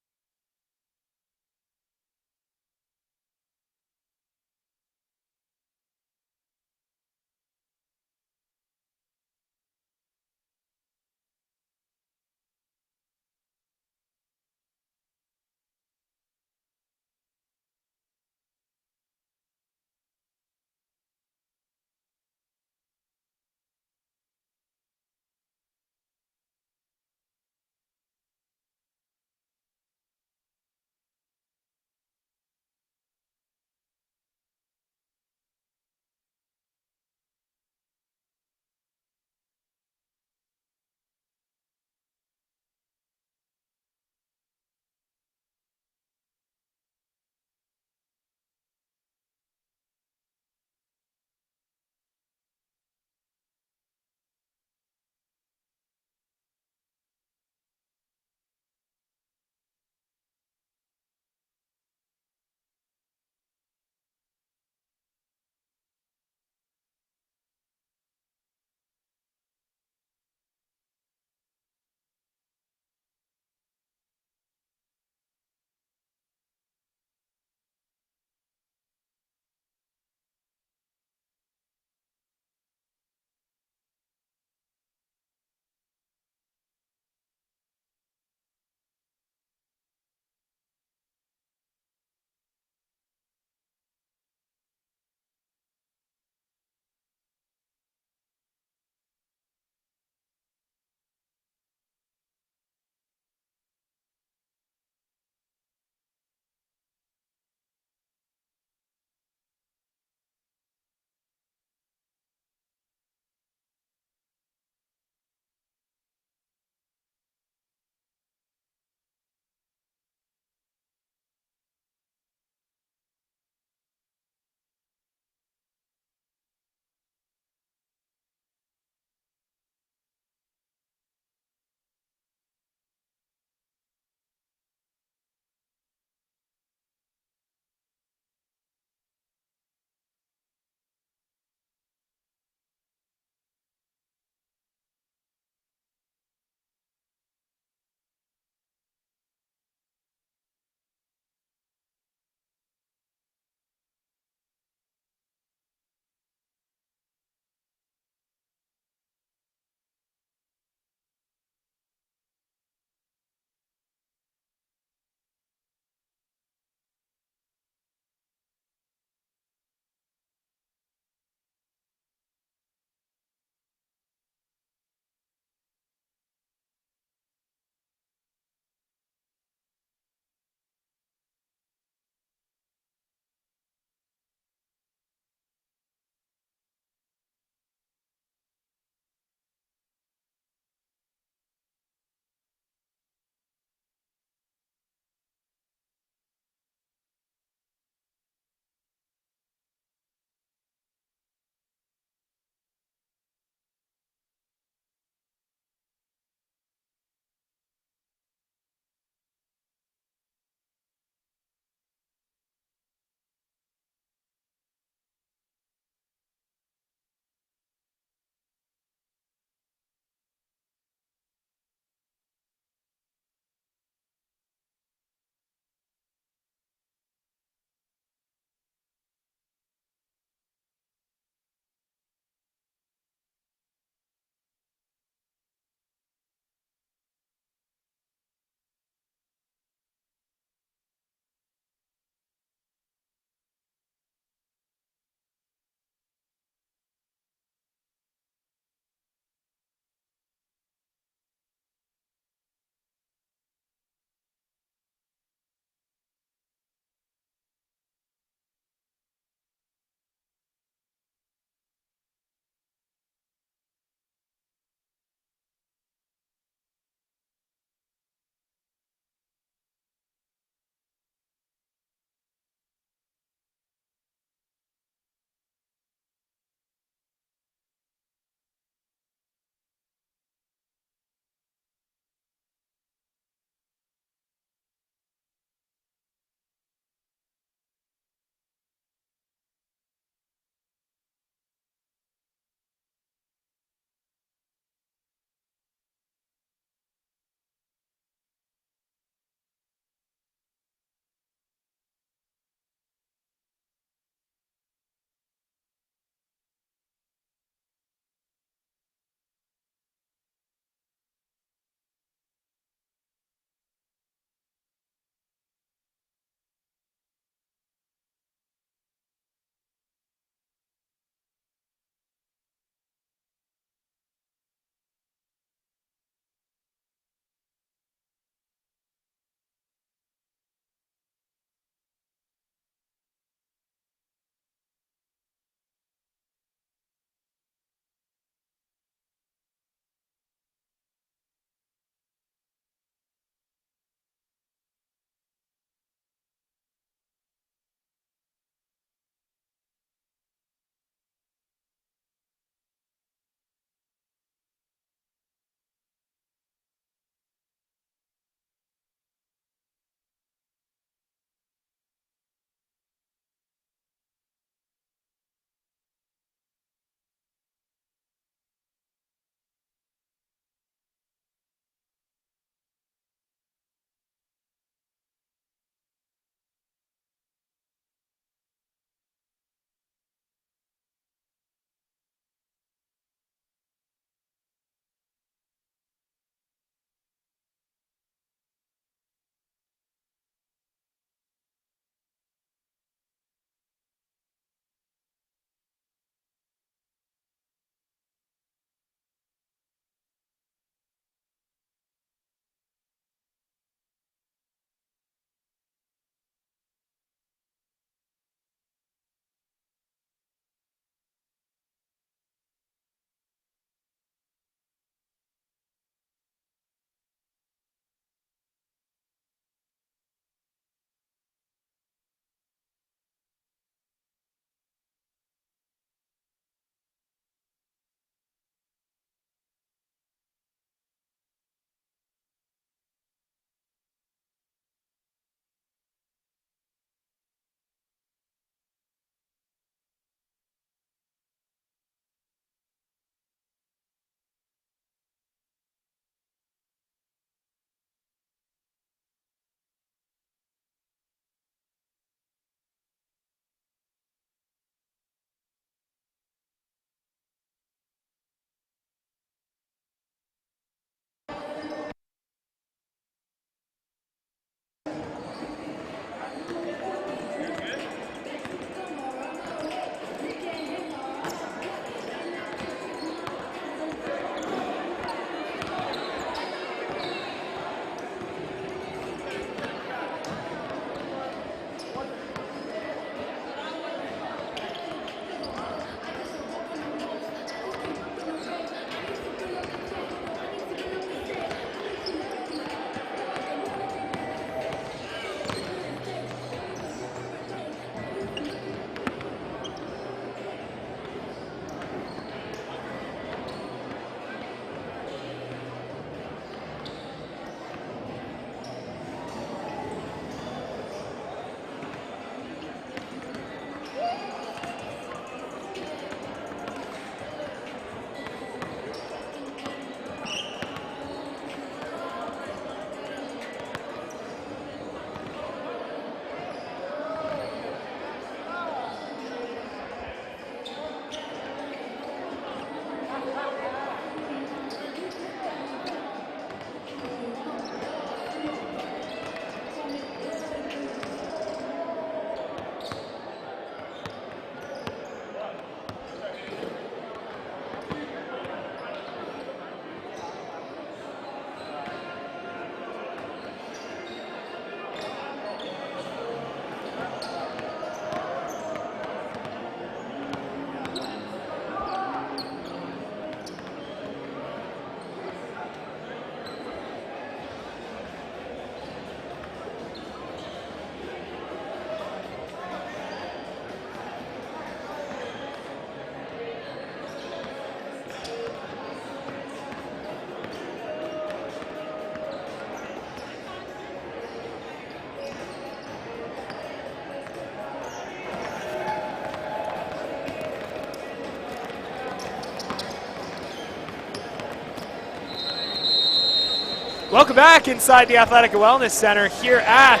Welcome back inside the Athletic and Wellness Center here at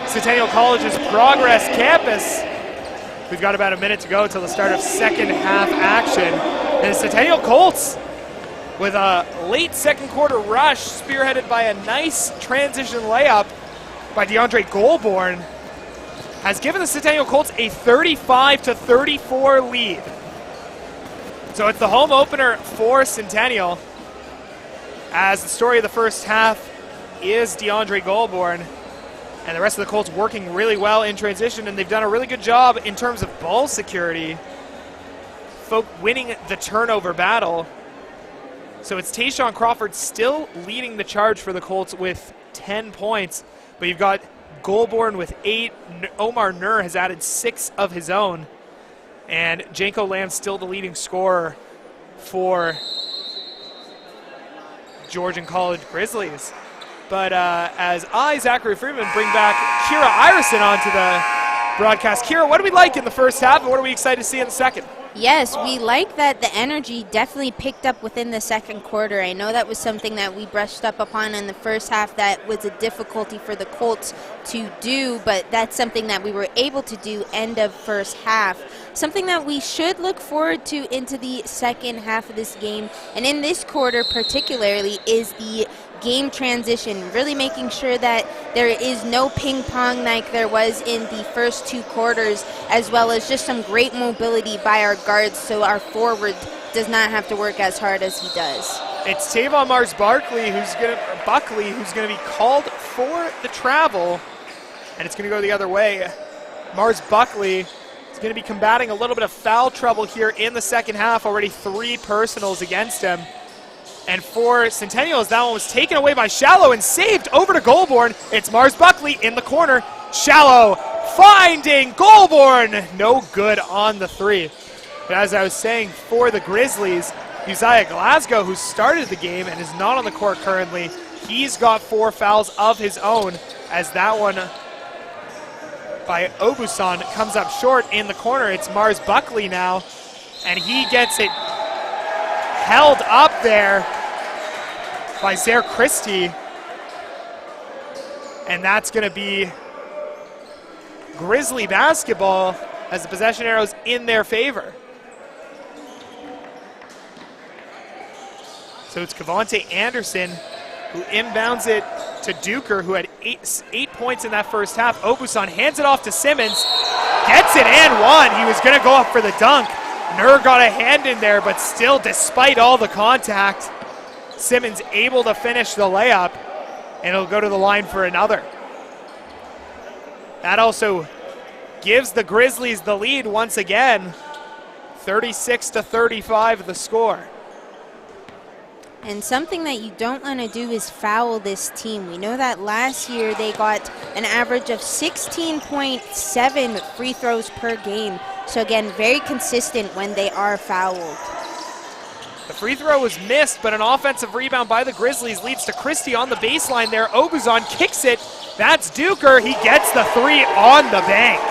Centennial College's Progress Campus. We've got about a minute to go until the start of second half action. And the Centennial Colts, with a late second quarter rush spearheaded by a nice transition layup by Deandre Goulbourne, has given the Centennial Colts a 35-34 lead. So it's the home opener for Centennial, as the story of the first half is Deandre Goulbourne, and the rest of the Colts working really well in transition, and they've done a really good job in terms of ball security, winning the turnover battle. So it's Tayeshaun Crawford still leading the charge for the Colts with 10 points, but you've got Goulbourne with 8. Omar Nur has added 6 of his own, and Janko Lamb still the leading scorer for Georgian College Grizzlies. But as Zachary Freeman bring back Kira Ireson onto the broadcast. Kira, what do we like in the first half, and what are we excited to see in the second? Yes, we like that the energy definitely picked up within the second quarter. I know that was something that we brushed up upon in the first half that was a difficulty for the Colts to do, but that's something that we were able to do end of first half. Something that we should look forward to into the second half of this game, and in this quarter particularly, is the game transition, really making sure that there is no ping pong like there was in the first 2 quarters, as well as just some great mobility by our guards so our forward does not have to work as hard as he does. It's Tavon Buckley who's going to be called for the travel, and it's going to go the other way. Mars Buckley is going to be combating a little bit of foul trouble here in the second half, already 3 personals against him. And for Centennial, that one was taken away by Shallow and saved over to Goulbourne. It's Mars Buckley in the corner. Shallow finding Goulbourne. No good on the 3. But as I was saying, for the Grizzlies, Uzziah Glasgow, who started the game and is not on the court currently, he's got 4 fouls of his own, as that one by Obusan comes up short in the corner. It's Mars Buckley now, and he gets it held up there by Zaire Christie, and that's going to be Grizzly basketball as the possession arrow's in their favor. So it's Cavante Anderson who inbounds it to Duker, who had 8 points in that first half. Obusan hands it off to Simmons, gets it and one. He was going to go up for the dunk. Nur got a hand in there, but still, despite all the contact, Simmons able to finish the layup, and it'll go to the line for another. That also gives the Grizzlies the lead once again, 36-35 the score. And something that you don't want to do is foul this team. We know that last year they got an average of 16.7 free throws per game. So again, very consistent when they are fouled. The free throw was missed, but an offensive rebound by the Grizzlies leads to Christie on the baseline there. Obuzan kicks it. That's Duker. He gets the 3 on the bank.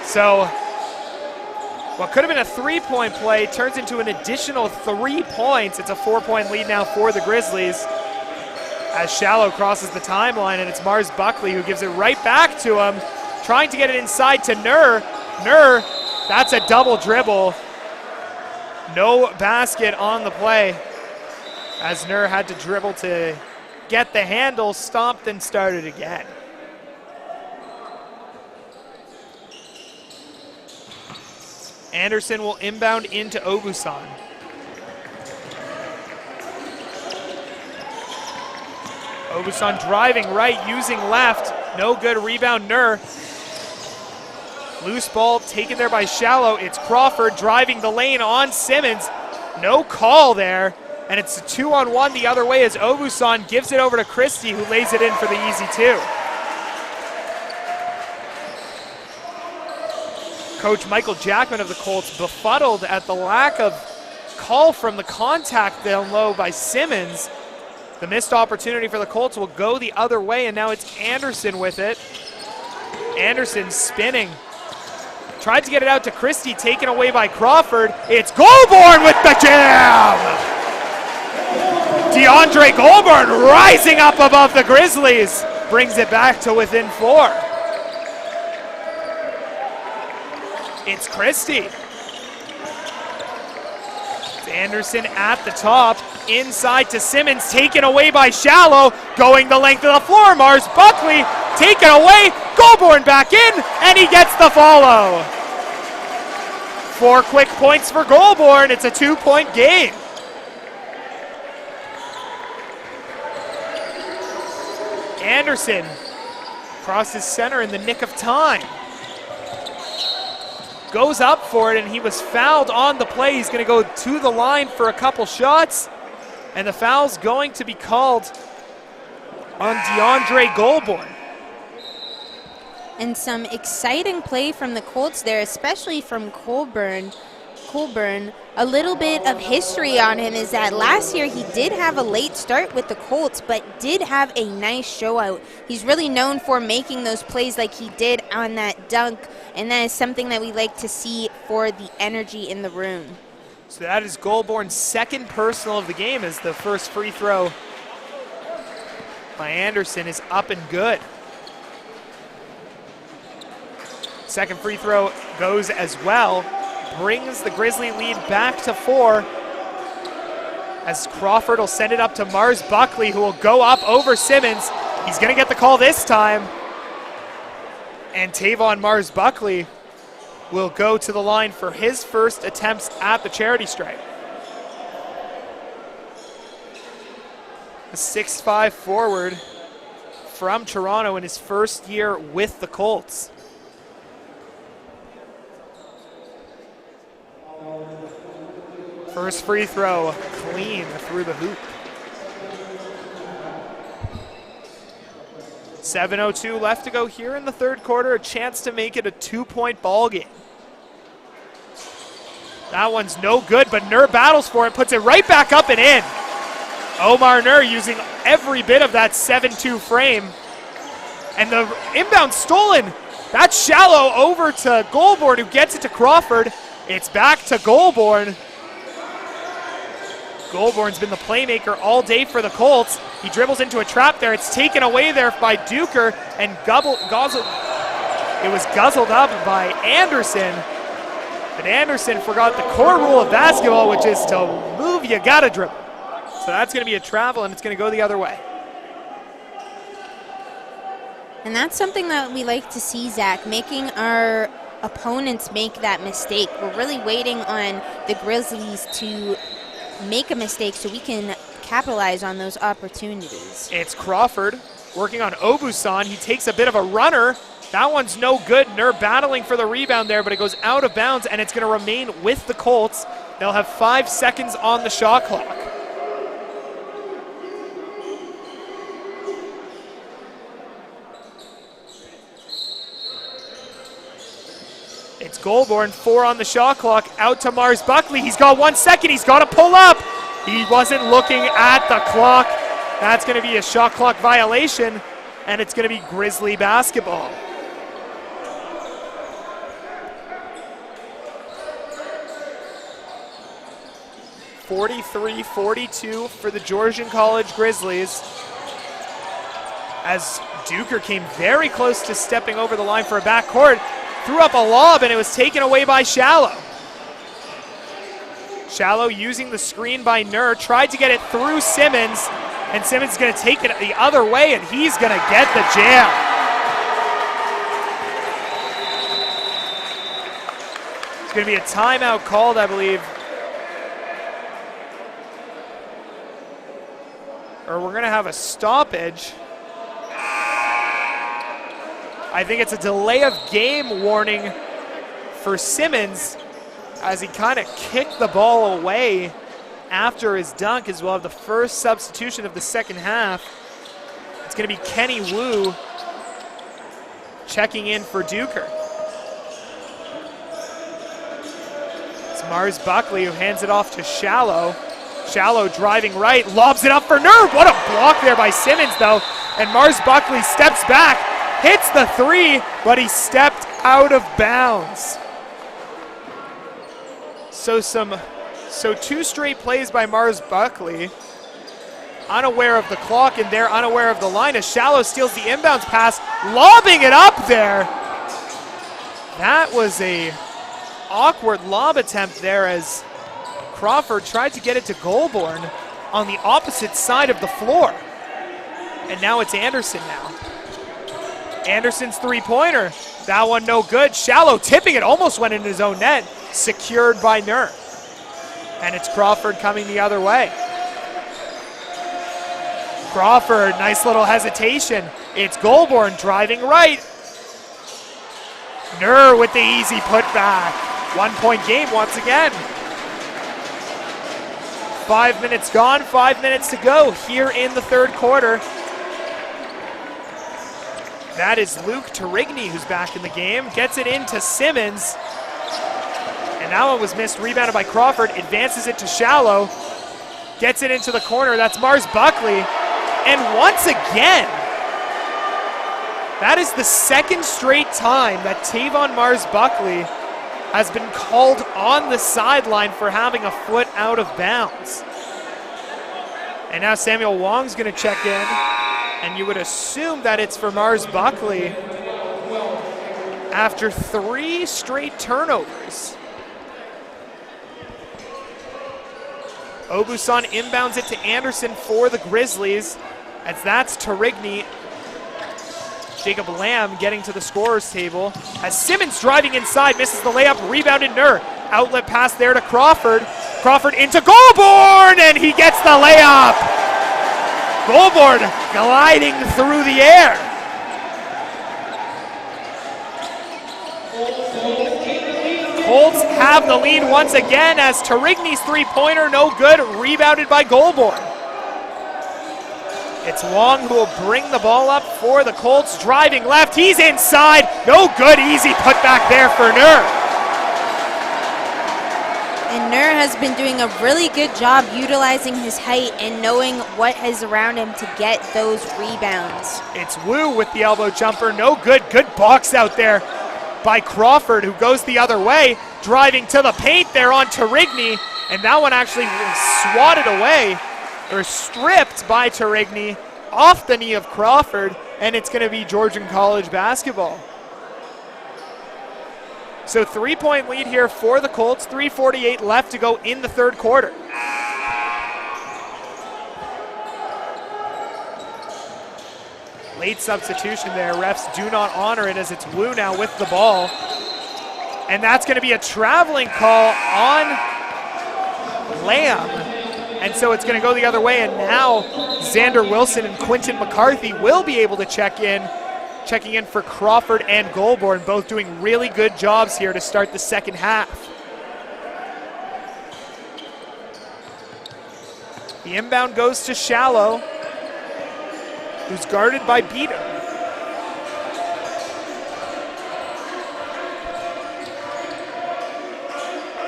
So what could have been a 3-point play turns into an additional 3 points. It's a 4-point lead now for the Grizzlies as Shallow crosses the timeline, and it's Mars Buckley who gives it right back to him, trying to get it inside to Nur. Nur, that's a double dribble. No basket on the play, as Nur had to dribble to get the handle, stomped and started again. Anderson will inbound into Obusan. Obusan driving right, using left. No good, rebound Nur. Loose ball taken there by Shallow. It's Crawford driving the lane on Simmons. No call there. And it's a 2-on-1 the other way as Obusan gives it over to Christie, who lays it in for the easy 2. Coach Michael Jackman of the Colts befuddled at the lack of call from the contact down low by Simmons. The missed opportunity for the Colts will go the other way, and now it's Anderson with it. Anderson spinning. Tried to get it out to Christie, taken away by Crawford. It's Goulbourne with the jam! Deandre Goulbourne rising up above the Grizzlies. Brings it back to within 4. It's Christie. It's Anderson at the top. Inside to Simmons, taken away by Shallow. Going the length of the floor. Mars Buckley taken away. Goulbourne back in, and he gets the follow. 4 quick points for Goulbourne. It's a 2-point game. Anderson crosses center in the nick of time. Goes up for it, and he was fouled on the play. He's going to go to the line for a couple shots, and the foul's going to be called on Deandre Goulbourne. And some exciting play from the Colts there, especially from Goulbourne. A little bit of history on him is that last year he did have a late start with the Colts, but did have a nice show out. He's really known for making those plays like he did on that dunk, and that is something that we like to see for the energy in the room. So that is Goulbourne's second personal of the game, as the first free throw by Anderson is up and good. Second free throw goes as well. Brings the Grizzly lead back to 4, as Crawford will send it up to Mars Buckley, who will go up over Simmons. He's going to get the call this time. And Tayvon Mars Buckley will go to the line for his first attempts at the charity stripe. The 6'5" forward from Toronto in his first year with the Colts. First free throw, clean through the hoop. 7:02 left to go here in the third quarter. A chance to make it a 2-point ball game. That one's no good, but Nur battles for it, puts it right back up and in. Omar Nur using every bit of that 7-2 frame. And the inbound stolen. That's Shallow over to Goulbourne, who gets it to Crawford. It's back to Goulbourne. Goulbourne's been the playmaker all day for the Colts. He dribbles into a trap there. It's taken away there by Duker, and it was guzzled up by Anderson. But Anderson forgot the core rule of basketball, which is to move, you gotta dribble. So that's gonna be a travel, and it's gonna go the other way. And that's something that we like to see, Zach, making our opponents make that mistake. We're really waiting on the Grizzlies to make a mistake so we can capitalize on those opportunities. It's Crawford working on Obusan. He takes a bit of a runner. That one's no good. Nur battling for the rebound there, but it goes out of bounds, and it's going to remain with the Colts. They'll have 5 seconds on the shot clock. It's Goulbourne, 4 on the shot clock, out to Mars Buckley. He's got 1 second, he's got to pull up. He wasn't looking at the clock. That's going to be a shot clock violation, and it's going to be Grizzly basketball. (43-42) for the Georgian College Grizzlies, as Duker came very close to stepping over the line for a backcourt. Threw up a lob, and it was taken away by Shallow. Shallow using the screen by Nur, tried to get it through Simmons, and Simmons is going to take it the other way, and he's going to get the jam. It's going to be a timeout called, I believe. Or we're going to have a stoppage. I think it's a delay of game warning for Simmons, as he kind of kicked the ball away after his dunk, as we'll have the first substitution of the second half. It's going to be Kenny Wu checking in for Duker. It's Mars Buckley who hands it off to Shallow. Shallow driving right, lobs it up for Nur. What a block there by Simmons, though. And Mars Buckley steps back, hits the 3, but he stepped out of bounds. So 2 straight plays by Mars Buckley, unaware of the clock, and they're unaware of the line as Shallow steals the inbounds pass, lobbing it up there. That was a awkward lob attempt there as Crawford tried to get it to Goulbourne on the opposite side of the floor. And now it's Anderson now. Anderson's three-pointer. That one no good. Shallow tipping it, almost went into his own net. Secured by Nur. And it's Crawford coming the other way. Crawford, nice little hesitation. It's Goulbourne driving right. Nur with the easy putback. 1 point game once again. 5 minutes gone, 5 minutes to go here in the third quarter. That is Luke Tarigny who's back in the game. Gets it into Simmons. And that one was missed, rebounded by Crawford. Advances it to Shallow. Gets it into the corner. That's Mars Buckley. And once again, that is the second straight time that Tayvon Mars Buckley has been called on the sideline for having a foot out of bounds. And now Samuel Wong's going to check in. And you would assume that it's for Mars Buckley after 3 straight turnovers. Obuson inbounds it to Anderson for the Grizzlies, as that's Tarigny. Jacob Lamb getting to the scorer's table. As Simmons driving inside, misses the layup, rebounded Nur. Outlet pass there to Crawford. Crawford into Goulbourne, and he gets the layup. Goulbourne gliding through the air. Colts have the lead once again as Tarigny's three-pointer no good, rebounded by Goulbourne. It's Wong who will bring the ball up for the Colts, driving left, he's inside, no good, easy putback there for Nur. And Nur has been doing a really good job utilizing his height and knowing what is around him to get those rebounds. It's Wu with the elbow jumper, no good, good box out there by Crawford who goes the other way, driving to the paint there on Tarigny, and that one actually swatted away, or stripped by Tarigny off the knee of Crawford, and it's going to be Georgian College basketball. So 3-point lead here for the Colts, 3:48 left to go in the third quarter. Late substitution there, refs do not honor it as it's Wu now with the ball. And that's gonna be a traveling call on Lamb. And so it's gonna go the other way, and now Xander Wilson and Quinton McCarthy will be able to check in. Checking in for Crawford and Goulbourne, both doing really good jobs here to start the second half. The inbound goes to Shallow, who's guarded by Beater.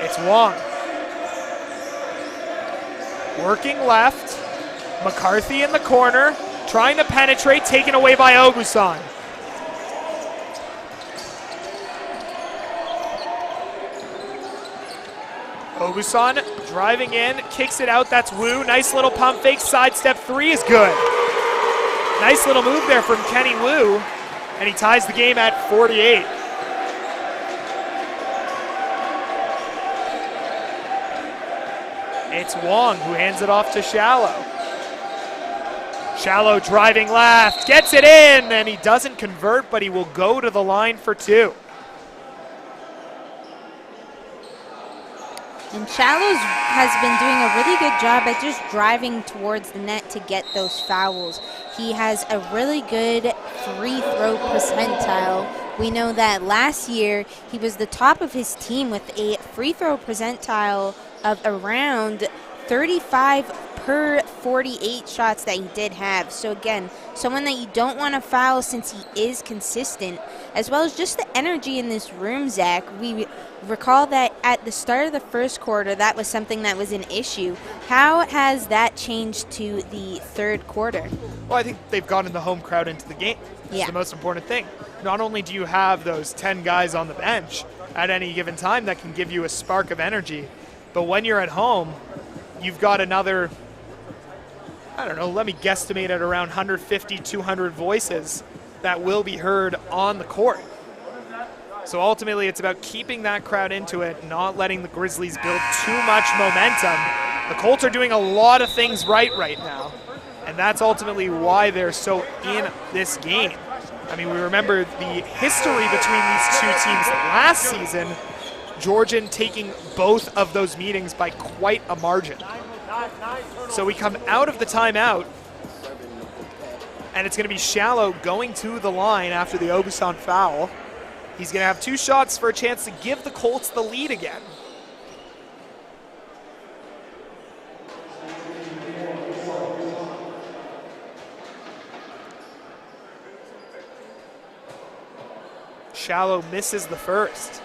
It's Wong. Working left, McCarthy in the corner, trying to penetrate, taken away by Obuson. Obuson driving in, kicks it out, that's Wu. Nice little pump fake, sidestep three is good. Nice little move there from Kenny Wu, and he ties the game at 48. It's Wong who hands it off to Shallow. Shallow driving left, gets it in, and he doesn't convert, but he will go to the line for two. And Shallows has been doing a really good job at just driving towards the net to get those fouls. He has a really good free throw percentile. We know that last year he was the top of his team with a free throw percentile of around 35 per 48 shots that he did have. So again, someone that you don't want to foul since he is consistent, as well as just the energy in this room, Zach. We recall that at the start of the first quarter, that was something that was an issue. How has that changed to the third quarter? Well, I think they've gotten the home crowd into the game. That's the most important thing. Not only do you have those 10 guys on the bench at any given time that can give you a spark of energy, but when you're at home, you've got another I don't know, let me guesstimate at around 150, 200 voices that will be heard on the court. So ultimately, it's about keeping that crowd into it, not letting the Grizzlies build too much momentum. The Colts are doing a lot of things right now, and that's ultimately why they're so in this game. I mean, we remember the history between these two teams last season, Georgian taking both of those meetings by quite a margin. So we come out of the timeout, and it's going to be Shallow going to the line after the Obusan foul. He's going to have 2 shots for a chance to give the Colts the lead again. Shallow misses the first.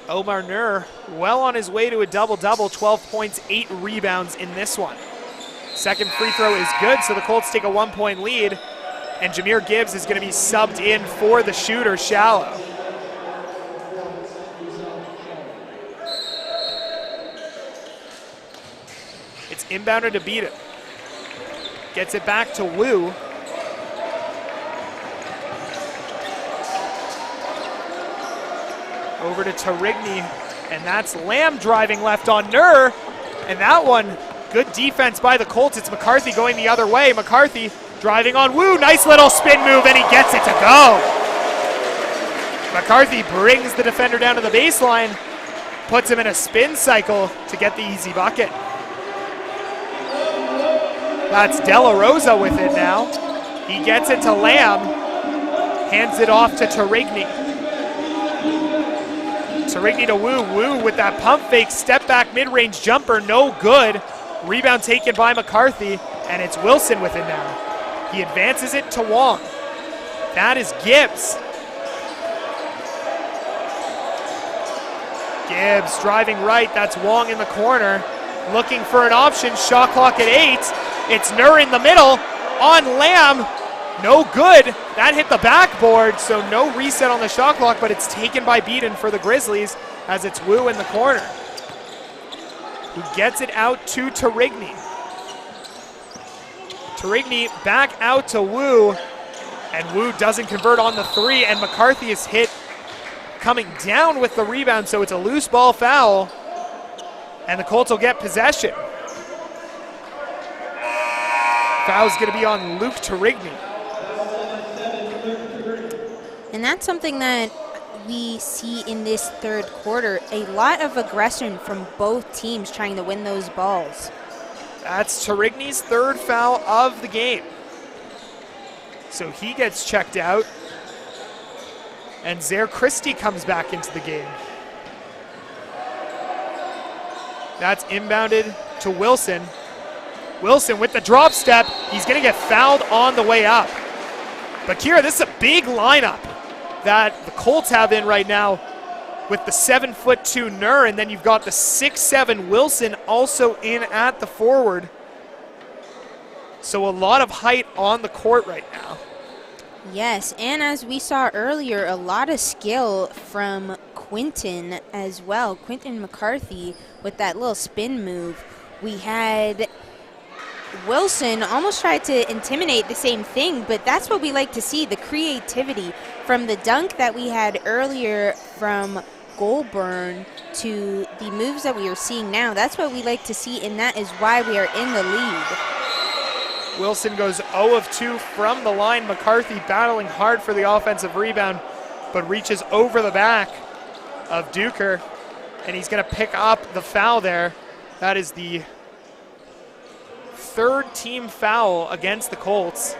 Omar Nur well on his way to a double-double, 12 points, 8 rebounds in this one. Second free throw is good, so the Colts take a 1-point lead, and Jahmyr Gibbs is going to be subbed in for the shooter, Shallow. It's inbounded to beat it. Gets it back to Wu. Over to Tarigny, and that's Lamb driving left on Nur, and that one, good defense by the Colts. It's McCarthy going the other way. McCarthy driving on Wu, nice little spin move, and he gets it to go. McCarthy brings the defender down to the baseline, puts him in a spin cycle to get the easy bucket. That's De La Rosa with it now. He gets it to Lamb, hands it off to Tarigny. Tarigny to Wu. Wu with that pump fake, step back mid-range jumper, no good. Rebound taken by McCarthy, and it's Wilson with it now. He advances it to Wong. That is Gibbs. Gibbs driving right, that's Wong in the corner. Looking for an option, shot clock at 8. It's Nur in the middle, on Lamb. No good. That hit the backboard, so no reset on the shot clock, but it's taken by Beaton for the Grizzlies as it's Wu in the corner, who gets it out to Tarigny. Tarigny back out to Wu, and Wu doesn't convert on the 3, and McCarthy is hit coming down with the rebound, so it's a loose ball foul, and the Colts will get possession. Foul's going to be on Luke Tarigny. And that's something that we see in this third quarter, a lot of aggression from both teams trying to win those balls. That's Tarigny's 3rd foul of the game. So he gets checked out, and Zaire Christie comes back into the game. That's inbounded to Wilson. Wilson with the drop step. He's going to get fouled on the way up. But Kira, this is a big lineup that the Colts have in right now with the 7'2" Nur, and then you've got the 6'7" Wilson also in at the forward. So a lot of height on the court right now. Yes, and as we saw earlier, a lot of skill from Quinton as well. Quinton McCarthy with that little spin move. We had Wilson almost tried to intimidate the same thing, but that's what we like to see, the creativity from the dunk that we had earlier from Goulbourne to the moves that we are seeing now. That's what we like to see, and that is why we are in the lead. Wilson goes 0 of 2 from the line. McCarthy battling hard for the offensive rebound, but reaches over the back of Duker, and he's going to pick up the foul there. That is the 3rd team foul against the Colts.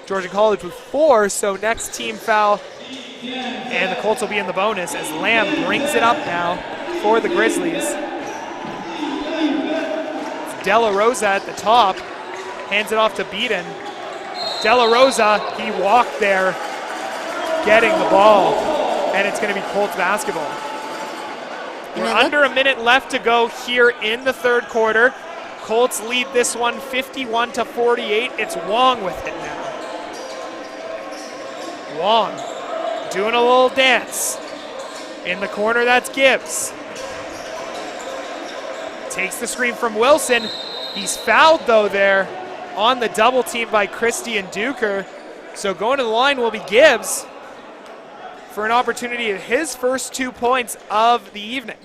Georgian College with 4, so next team foul, and the Colts will be in the bonus as Lamb brings it up now for the Grizzlies. It's De La Rosa at the top, hands it off to Beaton. De La Rosa, he walked there, getting the ball, and it's going to be Colts basketball. We're under a minute left to go here in the third quarter. Colts lead this one 51-48. It's Wong with it now. Wong doing a little dance. In the corner, that's Gibbs. Takes the screen from Wilson. He's fouled, though, there on the double team by Christie and Duker. So going to the line will be Gibbs for an opportunity at his first 2 points of the evening.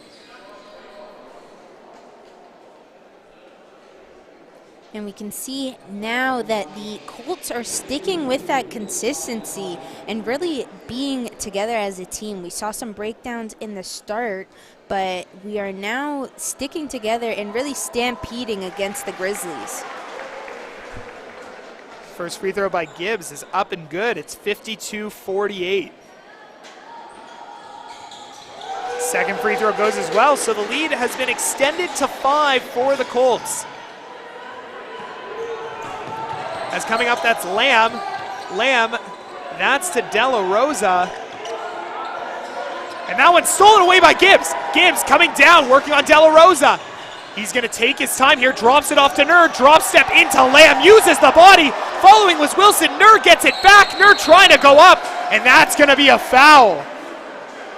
And we can see now that the Colts are sticking with that consistency and really being together as a team. We saw some breakdowns in the start, but we are now sticking together and really stampeding against the Grizzlies. First free throw by Gibbs is up and good. It's 52-48. Second free throw goes as well, so the lead has been extended to 5 for the Colts. As coming up, that's Lamb. Lamb, that's to De La Rosa. And that one's stolen away by Gibbs. Gibbs coming down, working on De La Rosa. He's going to take his time here, drops it off to Nur, drop step into Lamb, uses the body. Following was Wilson. Nur gets it back. Nur trying to go up, and that's going to be a foul.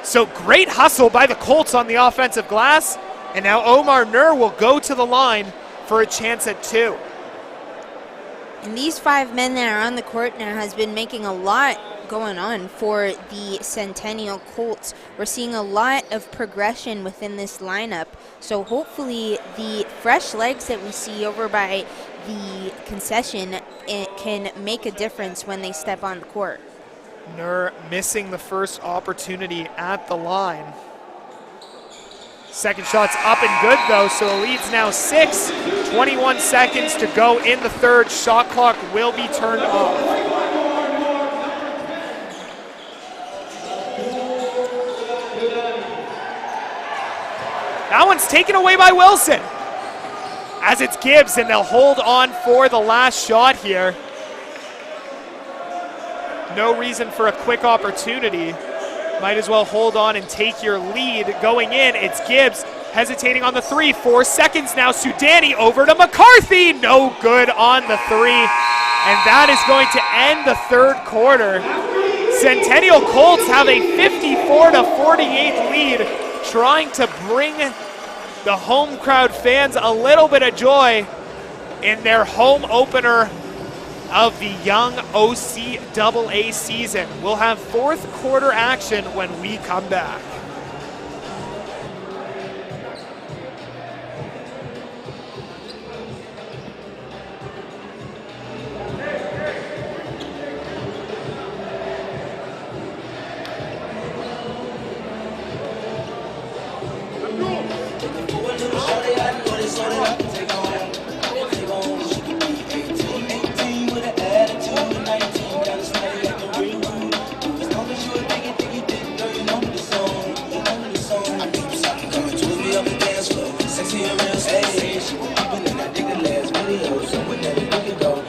So great hustle by the Colts on the offensive glass. And now Omar Nur will go to the line for a chance at 2. And these 5 men that are on the court now has been making a lot going on for the Centennial Colts. We're seeing a lot of progression within this lineup. So hopefully the fresh legs that we see over by the concession, it can make a difference when they step on the court. Nur missing the first opportunity at the line. Second shot's up and good, though, so the lead's now 6. 21 seconds to go in the third. Shot clock will be turned off. That one's taken away by Wilson. As it's Gibbs, and they'll hold on for the last shot here. No reason for a quick opportunity. Might as well hold on and take your lead. Going in, it's Gibbs hesitating on the 3. 4 seconds now. Sudani over to McCarthy. No good on the 3. And that is going to end the third quarter. Centennial Colts have a 54-48 lead, trying to bring the home crowd fans a little bit of joy in their home opener of the young OCAA season. We'll have fourth quarter action when we come back.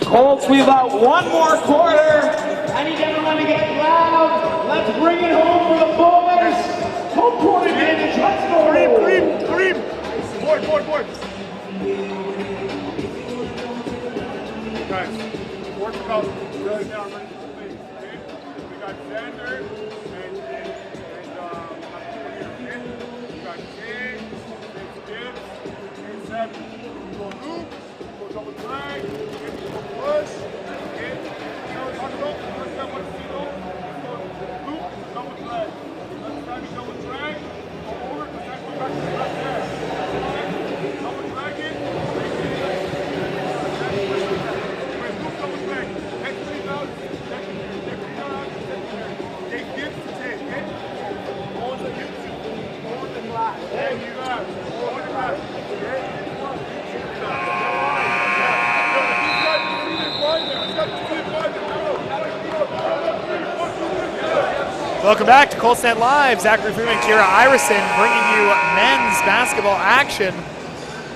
Colts, we've got one more quarter. I need everyone to get loud. Let's bring it home for the boys. Home court advantage. Let's go. Kareem. Board. Guys, work about really now. Ready to play. Okay? We got Xander and we got Jay, Gibbs, and Seven. We go loop, go double drag, push, okay? You know what I'm talking about? First time, what you know? Go loop, double drag. Next time you double drag, go over, next time you back to the left there. Double drag it, make it like double drag. Next 3 rounds, okay, Gibbs to take, okay? Hold the Gibbs, hold the glass. There you go. Hold the glass, okay? Welcome back to Coltsnet Live. Zachary Freeman, Kira Iverson bringing you men's basketball action.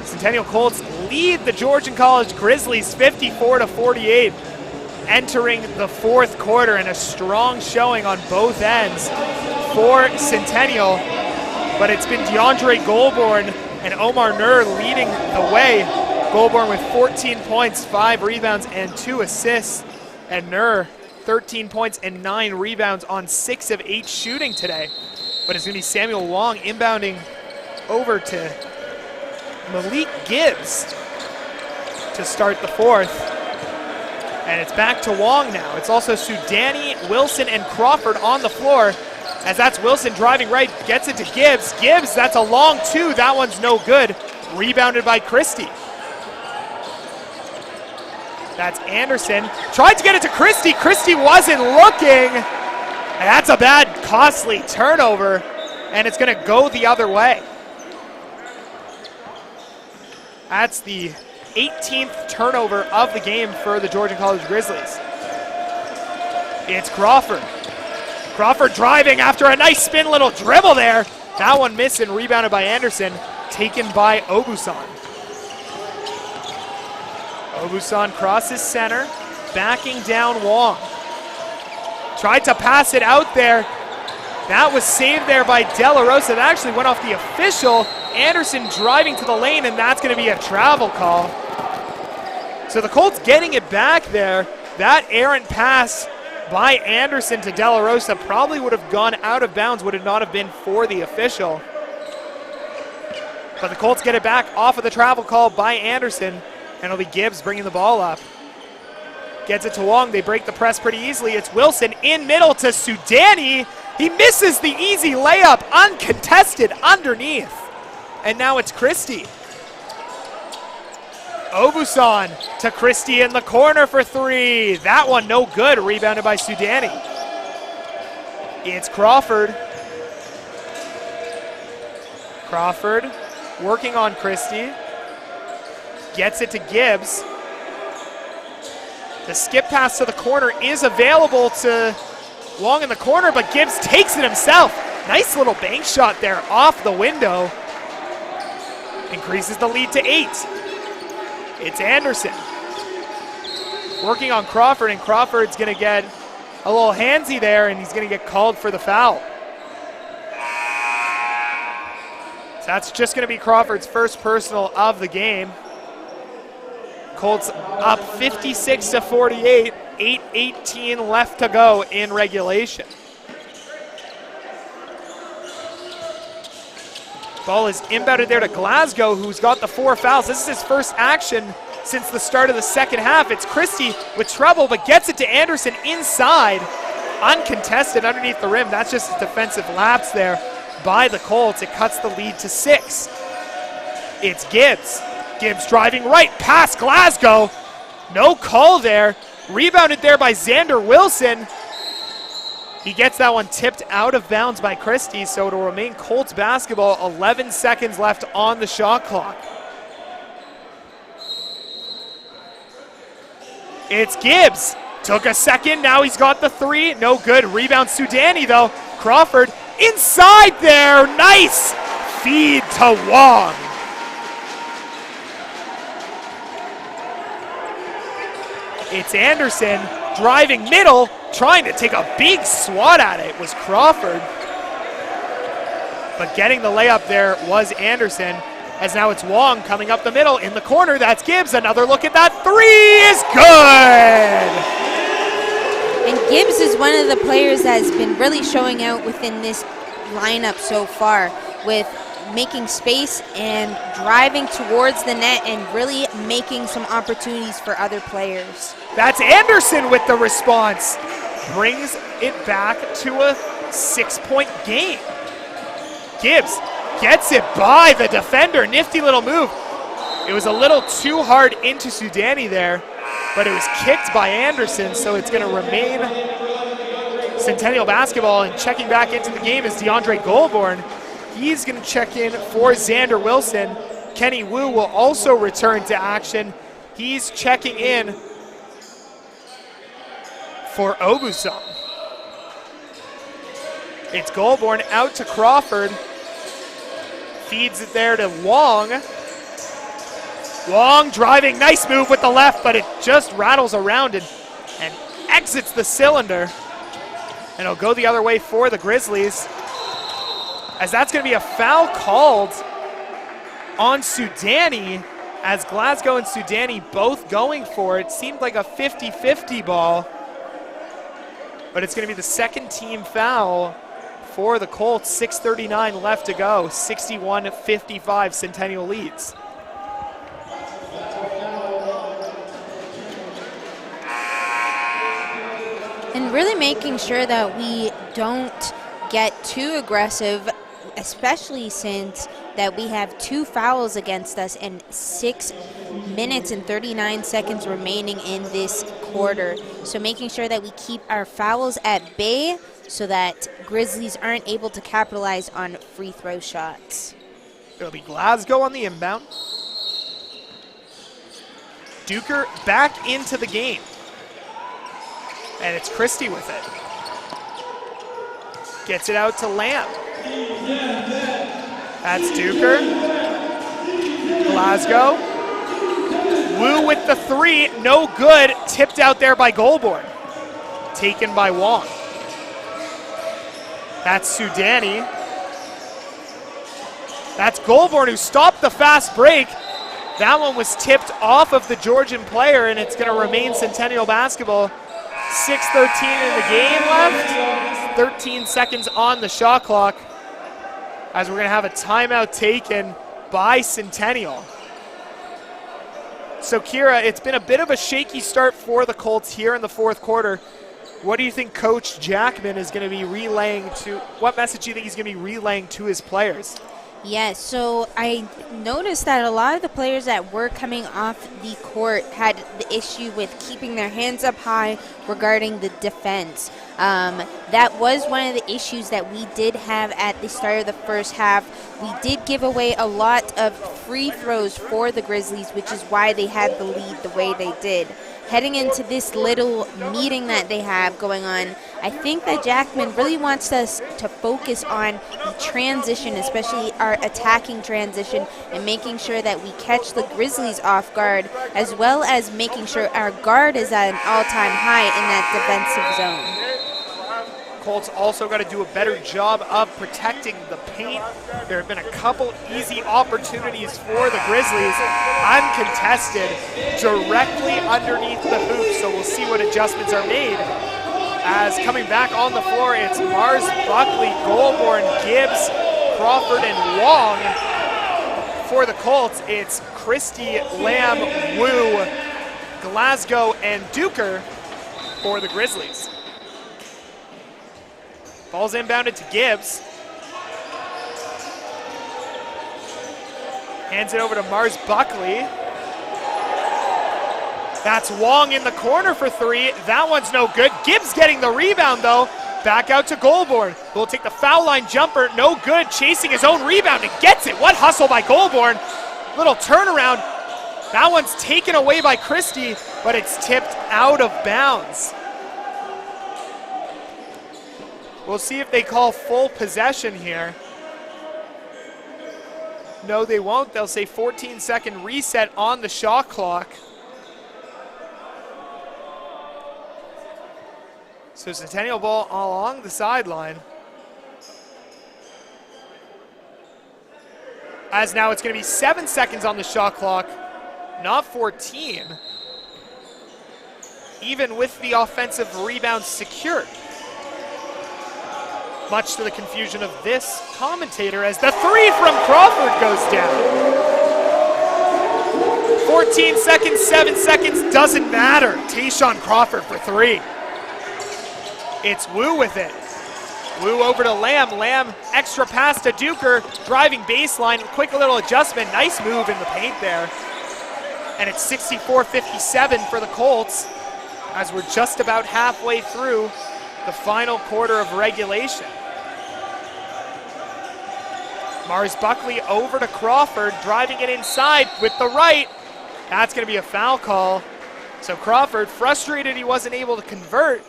Centennial Colts lead the Georgian College Grizzlies 54-48, entering the fourth quarter, and a strong showing on both ends for Centennial. But it's been Deandre Goulbourne and Omar Nur leading the way. Goulbourne with 14 points, 5 rebounds, and 2 assists. And Nur, 13 points and 9 rebounds on 6 of 8 shooting today. But it's going to be Samuel Wong inbounding over to Malik Gibbs to start the fourth. And it's back to Wong now. It's also Sudani, Wilson, and Crawford on the floor. As that's Wilson driving right, gets it to Gibbs. Gibbs, that's a long two. That one's no good. Rebounded by Christie. That's Anderson. Tried to get it to Christie. Christie wasn't looking. And that's a bad, costly turnover. And it's going to go the other way. That's the 18th turnover of the game for the Georgian College Grizzlies. It's Crawford. Crawford driving after a nice spin little dribble there. That one missed and rebounded by Anderson, taken by Obusan. Obusan crosses center, backing down Wong. Tried to pass it out there. That was saved there by De La Rosa. That actually went off the official. Anderson driving to the lane, and that's going to be a travel call. So the Colts getting it back there. That errant pass by Anderson to De La Rosa probably would have gone out of bounds would it not have been for the official. But the Colts get it back off of the travel call by Anderson, and it'll be Gibbs bringing the ball up. Gets it to Wong. They break the press pretty easily. It's Wilson in middle to Sudani. He misses the easy layup, uncontested underneath. And now it's Christie. Obusan to Christie in the corner for three. That one no good, rebounded by Sudani. It's Crawford. Crawford working on Christie. Gets it to Gibbs. The skip pass to the corner is available to Wong in the corner, but Gibbs takes it himself. Nice little bank shot there off the window. Increases the lead to 8. It's Anderson working on Crawford, and Crawford's going to get a little handsy there, and he's going to get called for the foul. So that's just going to be Crawford's first personal of the game. Colts up 56-48, 8:18 left to go in regulation. Ball is inbounded there to Glasgow, who's got the 4 fouls. This is his first action since the start of the second half. It's Christie with trouble, but gets it to Anderson inside. Uncontested underneath the rim. That's just a defensive lapse there by the Colts. It cuts the lead to 6. It's Gibbs. Gibbs driving right past Glasgow. No call there. Rebounded there by Xander Wilson. He gets that one tipped out of bounds by Christie, so it'll remain Colts basketball. 11 seconds left on the shot clock. It's Gibbs. Took a second, now he's got the 3. No good. Rebound Sudani though. Crawford inside there. Nice feed to Wong. It's Anderson driving middle, trying to take a big swat at it was Crawford. But getting the layup there was Anderson, as now it's Wong coming up the middle in the corner. That's Gibbs. Another look at that 3 is good. And Gibbs is one of the players that has been really showing out within this lineup so far, with making space and driving towards the net and really making some opportunities for other players. That's Anderson with the response. Brings it back to a 6-point game. Gibbs gets it by the defender. Nifty little move. It was a little too hard into Sudani there, but it was kicked by Anderson, so it's going to remain Centennial basketball. And checking back into the game is Deandre Goulbourne. He's going to check in for Xander Wilson. Kenny Wu will also return to action. He's checking in for Obusan. It's Goulbourne out to Crawford. Feeds it there to Wong. Wong driving, nice move with the left, but it just rattles around and exits the cylinder. And it'll go the other way for the Grizzlies, as that's going to be a foul called on Sudani, as Glasgow and Sudani both going for it. Seemed like a 50-50 ball, but it's going to be the second team foul for the Colts. 6:39 left to go, 61-55, Centennial leads. And really making sure that we don't get too aggressive, especially since that we have 2 fouls against us and 6 minutes and 39 seconds remaining in this quarter. So making sure that we keep our fouls at bay so that Grizzlies aren't able to capitalize on free throw shots. It'll be Glasgow on the inbound. Duker back into the game. And it's Christie with it. Gets it out to Lamb. That's Duker. Glasgow. Wu with the 3, no good. Tipped out there by Goulbourne. Taken by Wong. That's Sudani. That's Goulbourne who stopped the fast break. That one was tipped off of the Georgian player, and it's going to remain Centennial basketball. 6:13 in the game left. 13 seconds on the shot clock as we're going to have a timeout taken by Centennial. So, Kira, it's been a bit of a shaky start for the Colts here in the fourth quarter. What do you think Coach Jackman is going to be relaying to, what message do you think he's going to be relaying to his players? Yes, so I noticed that a lot of the players that were coming off the court had the issue with keeping their hands up high regarding the defense. That was one of the issues that we did have at the start of the first half. We did give away a lot of free throws for the Grizzlies, which is why they had the lead the way they did. Heading into this little meeting that they have going on, I think that Jackman really wants us to focus on the transition, especially our attacking transition, and making sure that we catch the Grizzlies off guard, as well as making sure our guard is at an all-time high in that defensive zone. Colts also got to do a better job of protecting the paint. There have been a couple easy opportunities for the Grizzlies, uncontested, directly underneath the hoop, so we'll see what adjustments are made. As coming back on the floor, it's Mars, Buckley, Goulbourne, Gibbs, Crawford, and Wong. For the Colts, it's Christie, Lamb, Wu, Glasgow, and Duker for the Grizzlies. Ball's inbounded to Gibbs. Hands it over to Mars Buckley. That's Wong in the corner for 3. That one's no good. Gibbs getting the rebound, though. Back out to Goulbourne. Will take the foul line jumper. No good. Chasing his own rebound and gets it. What hustle by Goulbourne. Little turnaround. That one's taken away by Christie, but it's tipped out of bounds. We'll see if they call full possession here. No, they won't. They'll say 14-second reset on the shot clock. So Centennial ball along the sideline. As now it's going to be 7 seconds on the shot clock, not 14. Even with the offensive rebound secured. Much to the confusion of this commentator as the 3 from Crawford goes down. 14 seconds, 7 seconds, doesn't matter. Tayeshaun Crawford for 3. It's Wu with it. Wu over to Lamb. Lamb extra pass to Duker. Driving baseline. Quick little adjustment. Nice move in the paint there. And it's 64-57 for the Colts as we're just about halfway through the final quarter of regulation. Mars Buckley over to Crawford, driving it inside with the right. That's going to be a foul call. So Crawford, frustrated he wasn't able to convert,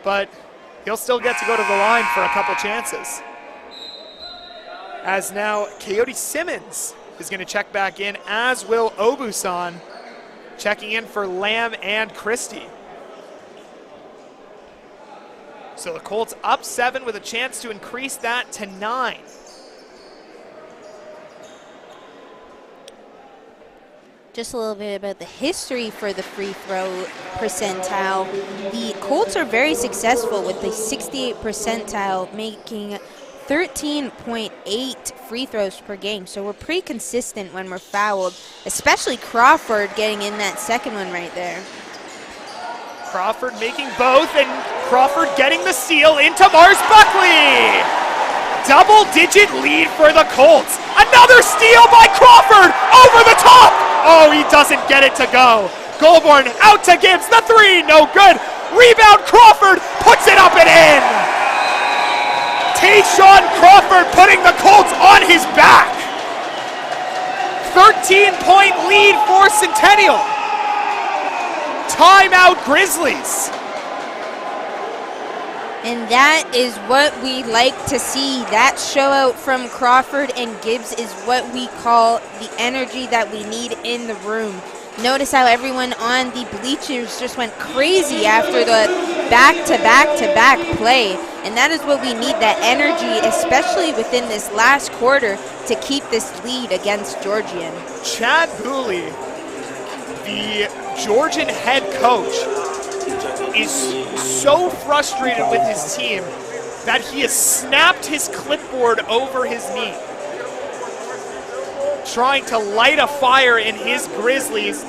but he'll still get to go to the line for a couple chances. As now Coyote Simmons is going to check back in, as will Obusan, checking in for Lamb and Christie. So the Colts up 7 with a chance to increase that to 9. Just a little bit about the history for the free throw percentile. The Colts are very successful with the 68th percentile, making 13.8 free throws per game. So we're pretty consistent when we're fouled, especially Crawford getting in that second one right there. Crawford making both, and Crawford getting the steal into Mars Buckley. Double-digit lead for the Colts. Another steal by Crawford over the top. Oh, he doesn't get it to go. Goulbourne out to Gibbs, the three, no good. Rebound, Crawford puts it up and in. Tayeshaun Crawford putting the Colts on his back. 13-point lead for Centennial. Timeout Grizzlies. And that is what we like to see. That show out from Crawford and Gibbs is what we call the energy that we need in the room. Notice how everyone on the bleachers just went crazy after the back-to-back-to-back play. And that is what we need, that energy, especially within this last quarter, to keep this lead against Georgian. Chad Booley, the Georgian head coach, is so frustrated with his team that he has snapped his clipboard over his knee, trying to light a fire in his Grizzlies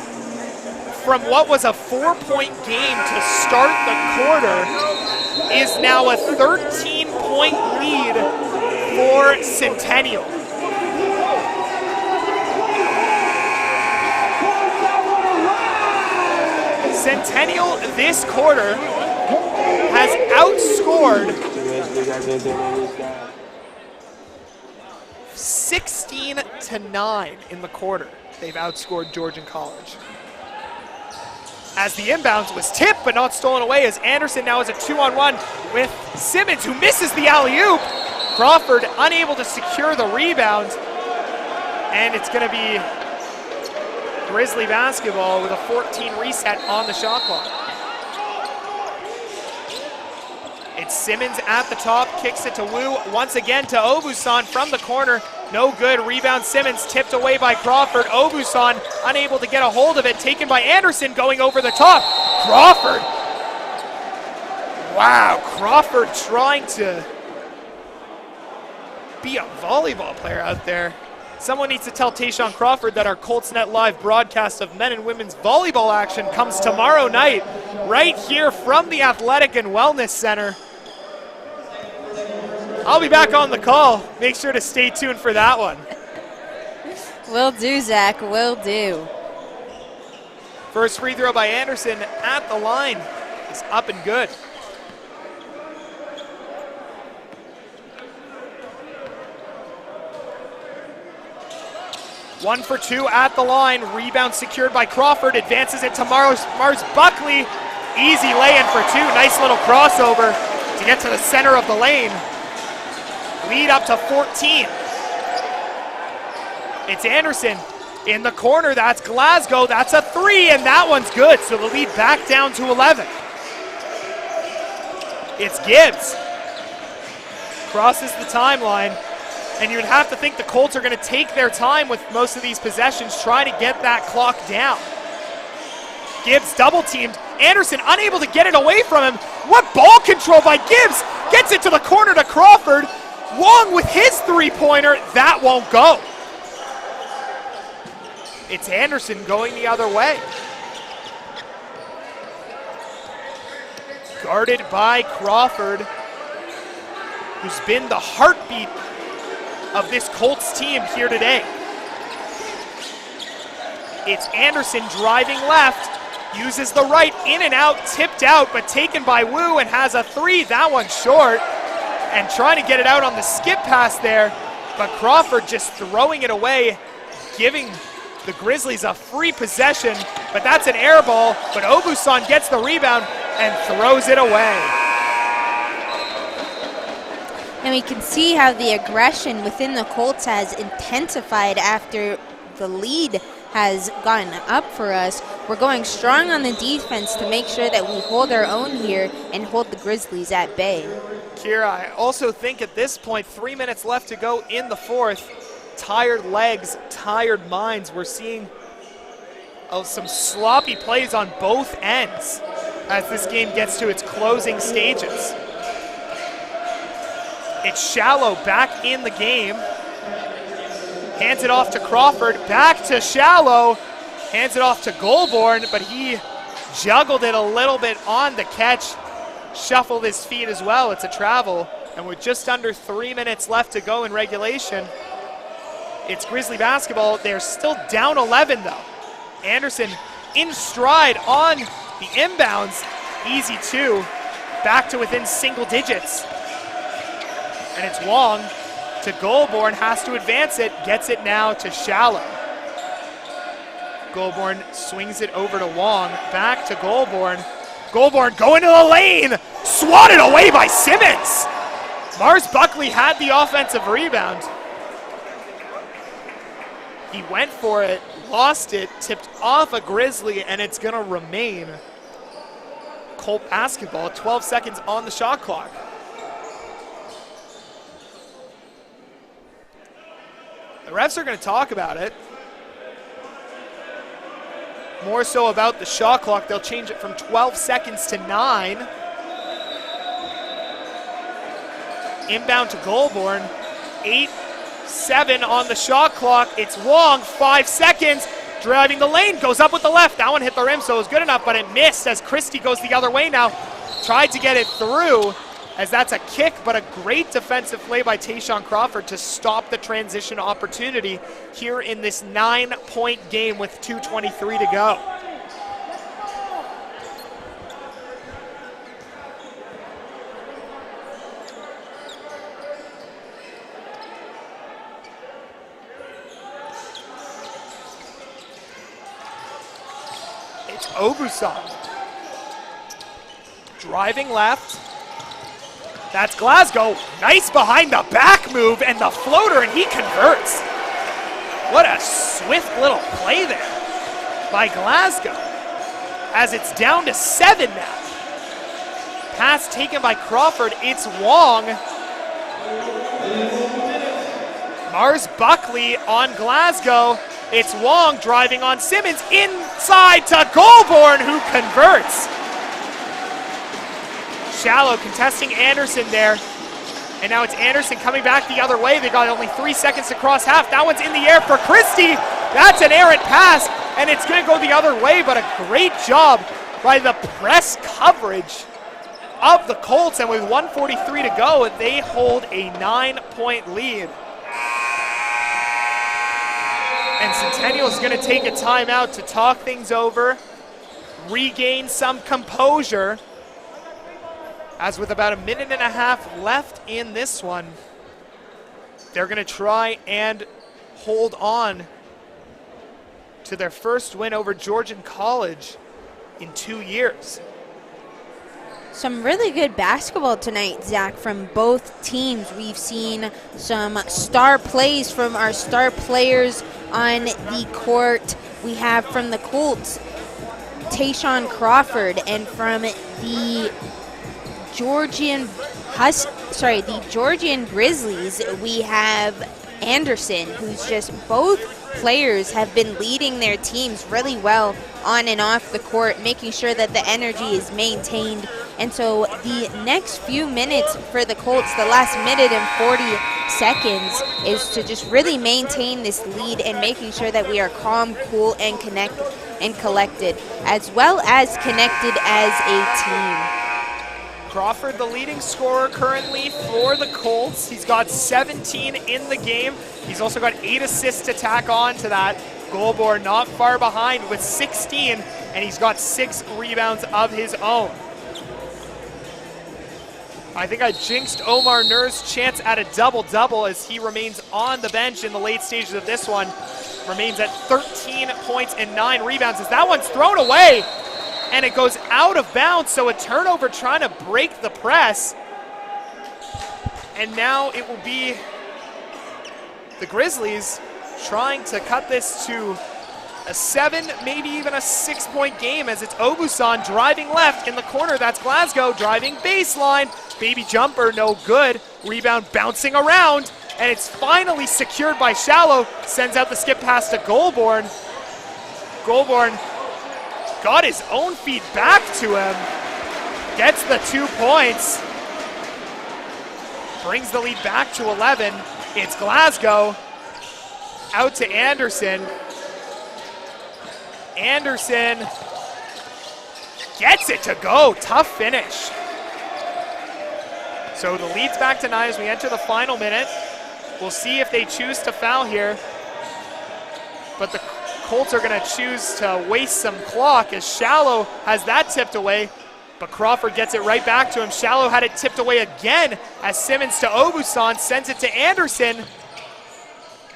from what was a 4-point game to start the quarter is now a 13-point lead for Centennial. Centennial this quarter has outscored 16-9 in the quarter. They've outscored Georgian College. As the inbounds was tipped but not stolen away, as Anderson now is a 2-on-1 with Simmons, who misses the alley-oop. Crawford unable to secure the rebound, and it's going to be Grizzly basketball with a 14 reset on the shot clock. It's Simmons at the top, kicks it to Wu, once again to Obusan from the corner. No good, rebound Simmons, tipped away by Crawford. Obusan unable to get a hold of it, taken by Anderson, going over the top. Crawford. Wow, Crawford trying to be a volleyball player out there. Someone needs to tell Tayeshaun Crawford that our Colts Net Live broadcast of men and women's volleyball action comes tomorrow night, right here from the Athletic and Wellness Center. I'll be back on the call. Make sure to stay tuned for that one. Will do, Zach, will do. First free throw by Anderson at the line is up and good. One for two at the line. Rebound secured by Crawford. Advances it to Mars Buckley. Easy lay-in for two. Nice little crossover to get to the center of the lane. Lead up to 14. It's Anderson in the corner. That's Glasgow. That's a three, and that one's good. So the lead back down to 11. It's Gibbs. Crosses the timeline. And you would have to think the Colts are going to take their time with most of these possessions, trying to get that clock down. Gibbs double teamed. Anderson unable to get it away from him. What ball control by Gibbs. Gets it to the corner to Crawford. Wong with his three-pointer. That won't go. It's Anderson going the other way. Guarded by Crawford, who's been the heartbeat of this Colts team here today. It's Anderson driving left, uses the right, in and out, tipped out, but taken by Wu and has a three. That one's short, and trying to get it out on the skip pass there, but Crawford just throwing it away, giving the Grizzlies a free possession, but that's an air ball, but Obusan gets the rebound and throws it away. And we can see how the aggression within the Colts has intensified after the lead has gotten up for us. We're going strong on the defense to make sure that we hold our own here and hold the Grizzlies at bay. Kira, I also think at this point, 3 minutes left to go in the fourth. Tired legs, tired minds. We're seeing some sloppy plays on both ends as this game gets to its closing stages. It's Shallow back in the game. Hands it off to Crawford, back to Shallow. Hands it off to Goulbourne, but he juggled it a little bit on the catch, shuffled his feet as well. It's a travel, and with just under 3 minutes left to go in regulation, it's Grizzly basketball. They're still down 11 though. Anderson in stride on the inbounds. Easy two, back to within single digits. And it's Wong to Goulbourne, has to advance it, gets it now to Shallow. Goulbourne swings it over to Wong, back to Goulbourne. Goulbourne going to the lane, swatted away by Simmons. Mars Buckley had the offensive rebound. He went for it, lost it, tipped off a Grizzly, and it's gonna remain Colt basketball. 12 seconds on the shot clock. The refs are gonna talk about it. More so about the shot clock. They'll change it from 12 seconds to 9. Inbound to Goulbourne. 8-7 on the shot clock. It's Wong, 5 seconds. Driving the lane, goes up with the left. That one hit the rim, so it was good enough, but it missed as Christie goes the other way now. Tried to get it through, as that's a kick, but a great defensive play by Tayeshaun Crawford to stop the transition opportunity here in this 9-point game with 2:23 to go. It's Obusan. Driving left. That's Glasgow. Nice behind the back move and the floater, and he converts. What a swift little play there by Glasgow, as it's down to 7 now. Pass taken by Crawford. It's Wong. Mars Buckley on Glasgow. It's Wong driving on Simmons, inside to Goulbourne, who converts. Shallow contesting Anderson there. And now it's Anderson coming back the other way. They got only 3 seconds to cross half. That one's in the air for Christie. That's an errant pass, and it's gonna go the other way, but a great job by the press coverage of the Colts. And with 1:43 to go, they hold a 9-point lead. And Centennial's gonna take a timeout to talk things over, regain some composure, as with about a minute and a half left in this one, they're gonna try and hold on to their first win over Georgian College in 2 years. Some really good basketball tonight, Zach, from both teams. We've seen some star plays from our star players on the court. We have from the Colts, Tayeshaun Crawford, and from the Georgian Grizzlies, we have Anderson, who's just both players have been leading their teams really well on and off the court, making sure that the energy is maintained. And so the next few minutes for the Colts, the last minute and 40 seconds, is to just really maintain this lead and making sure that we are calm, cool, and collected, as well as connected as a team. Crawford, the leading scorer currently for the Colts. He's got 17 in the game. He's also got 8 assists to tack on to that. Goulbourne not far behind with 16, and he's got 6 rebounds of his own. I think I jinxed Omar Nur's chance at a double-double, as he remains on the bench in the late stages of this one. Remains at 13 points and 9 rebounds, as that one's thrown away. And it goes out of bounds, so a turnover trying to break the press. And now it will be the Grizzlies trying to cut this to a 7, maybe even a 6-point game, as it's Obusan driving left in the corner. That's Glasgow driving baseline. Baby jumper, no good. Rebound bouncing around, and it's finally secured by Shallow. Sends out the skip pass to Goulbourne. Goulbourne got his own feet back to him. Gets the 2 points. Brings the lead back to 11. It's Glasgow. Out to Anderson. Anderson gets it to go. Tough finish. So the lead's back to 9 as we enter the final minute. We'll see if they choose to foul here. But the Colts are going to choose to waste some clock as Shallow has that tipped away. But Crawford gets it right back to him. Shallow had it tipped away again as Simmons to Obusan sends it to Anderson.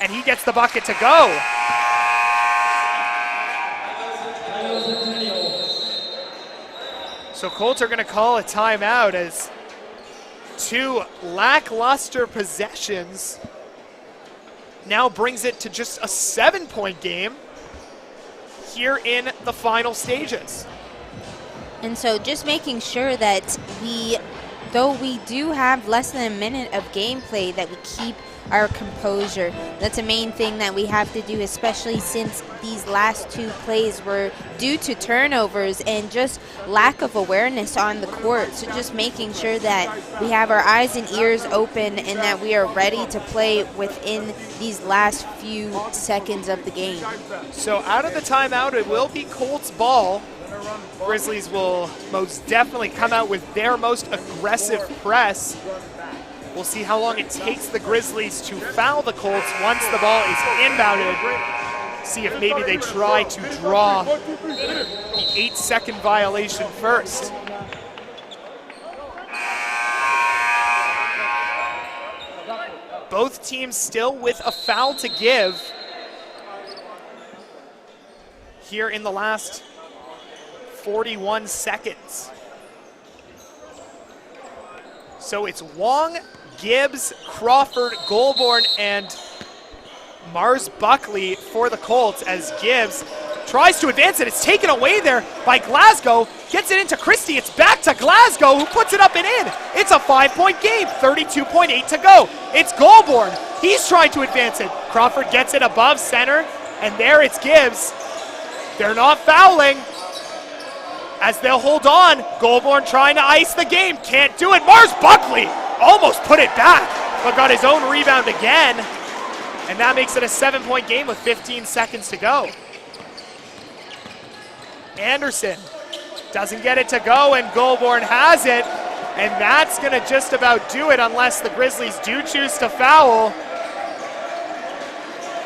And he gets the bucket to go. So Colts are going to call a timeout as 2 lackluster possessions now brings it to just a 7-point game here in the final stages. And so just making sure that though we do have less than a minute of gameplay, that we keep our composure. That's a main thing that we have to do, especially since these last 2 plays were due to turnovers and just lack of awareness on the court. So just making sure that we have our eyes and ears open and that we are ready to play within these last few seconds of the game. So out of the timeout, it will be Colts ball. Grizzlies will most definitely come out with their most aggressive press. We'll see how long it takes the Grizzlies to foul the Colts once the ball is inbounded. See if maybe they try to draw the 8-second violation first. Both teams still with a foul to give here in the last 41 seconds. So it's Wong, Gibbs, Crawford, Goulbourne, and Mars Buckley for the Colts as Gibbs tries to advance it. It's taken away there by Glasgow. Gets it into Christie. It's back to Glasgow, who puts it up and in. It's a 5-point game, 32.8 to go. It's Goulbourne. He's trying to advance it. Crawford gets it above center, and there it's Gibbs. They're not fouling as they'll hold on. Goulbourne trying to ice the game. Can't do it. Mars Buckley almost put it back, but got his own rebound again. And that makes it a 7-point game with 15 seconds to go. Anderson doesn't get it to go, and Goulbourne has it. And that's going to just about do it unless the Grizzlies do choose to foul.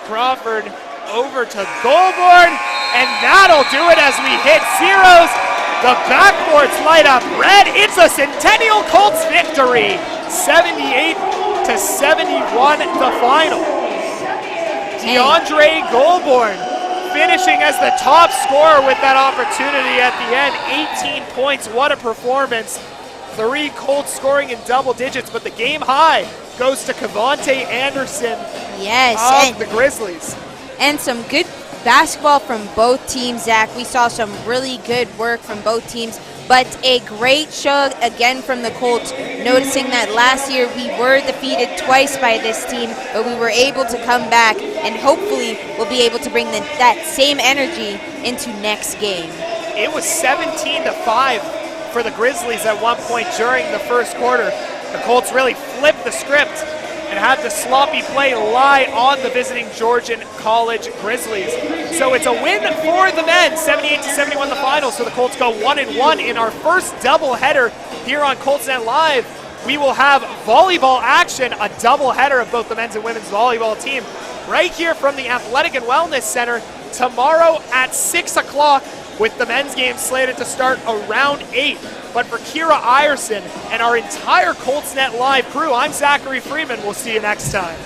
Crawford over to Goulbourne, and that'll do it as we hit zeros. The backboards light up red. It's a Centennial Colts victory. 78-71 the final. Deandre Goulbourne finishing as the top scorer with that opportunity at the end. 18 points, what a performance. 3 Colts scoring in double digits, but the game high goes to Cavante Anderson of the Grizzlies. And some good basketball from both teams, Zach. We saw some really good work from both teams, but a great show again from the Colts, noticing that last year we were defeated twice by this team, but we were able to come back, and hopefully we'll be able to bring that same energy into next game. It was 17-5 for the Grizzlies at one point during the first quarter. The Colts really flipped the script and had the sloppy play lie on the visiting Georgian College Grizzlies. So it's a win for the men, 78-71 the final. So the Colts go 1-1 in our first doubleheader here on Coltsnet Live. We will have volleyball action, a doubleheader of both the men's and women's volleyball team, right here from the Athletic and Wellness Center tomorrow at 6 o'clock, with the men's game slated to start around 8. But for Kira Ierson and our entire Coltsnet Live crew, I'm Zachary Freeman. We'll see you next time.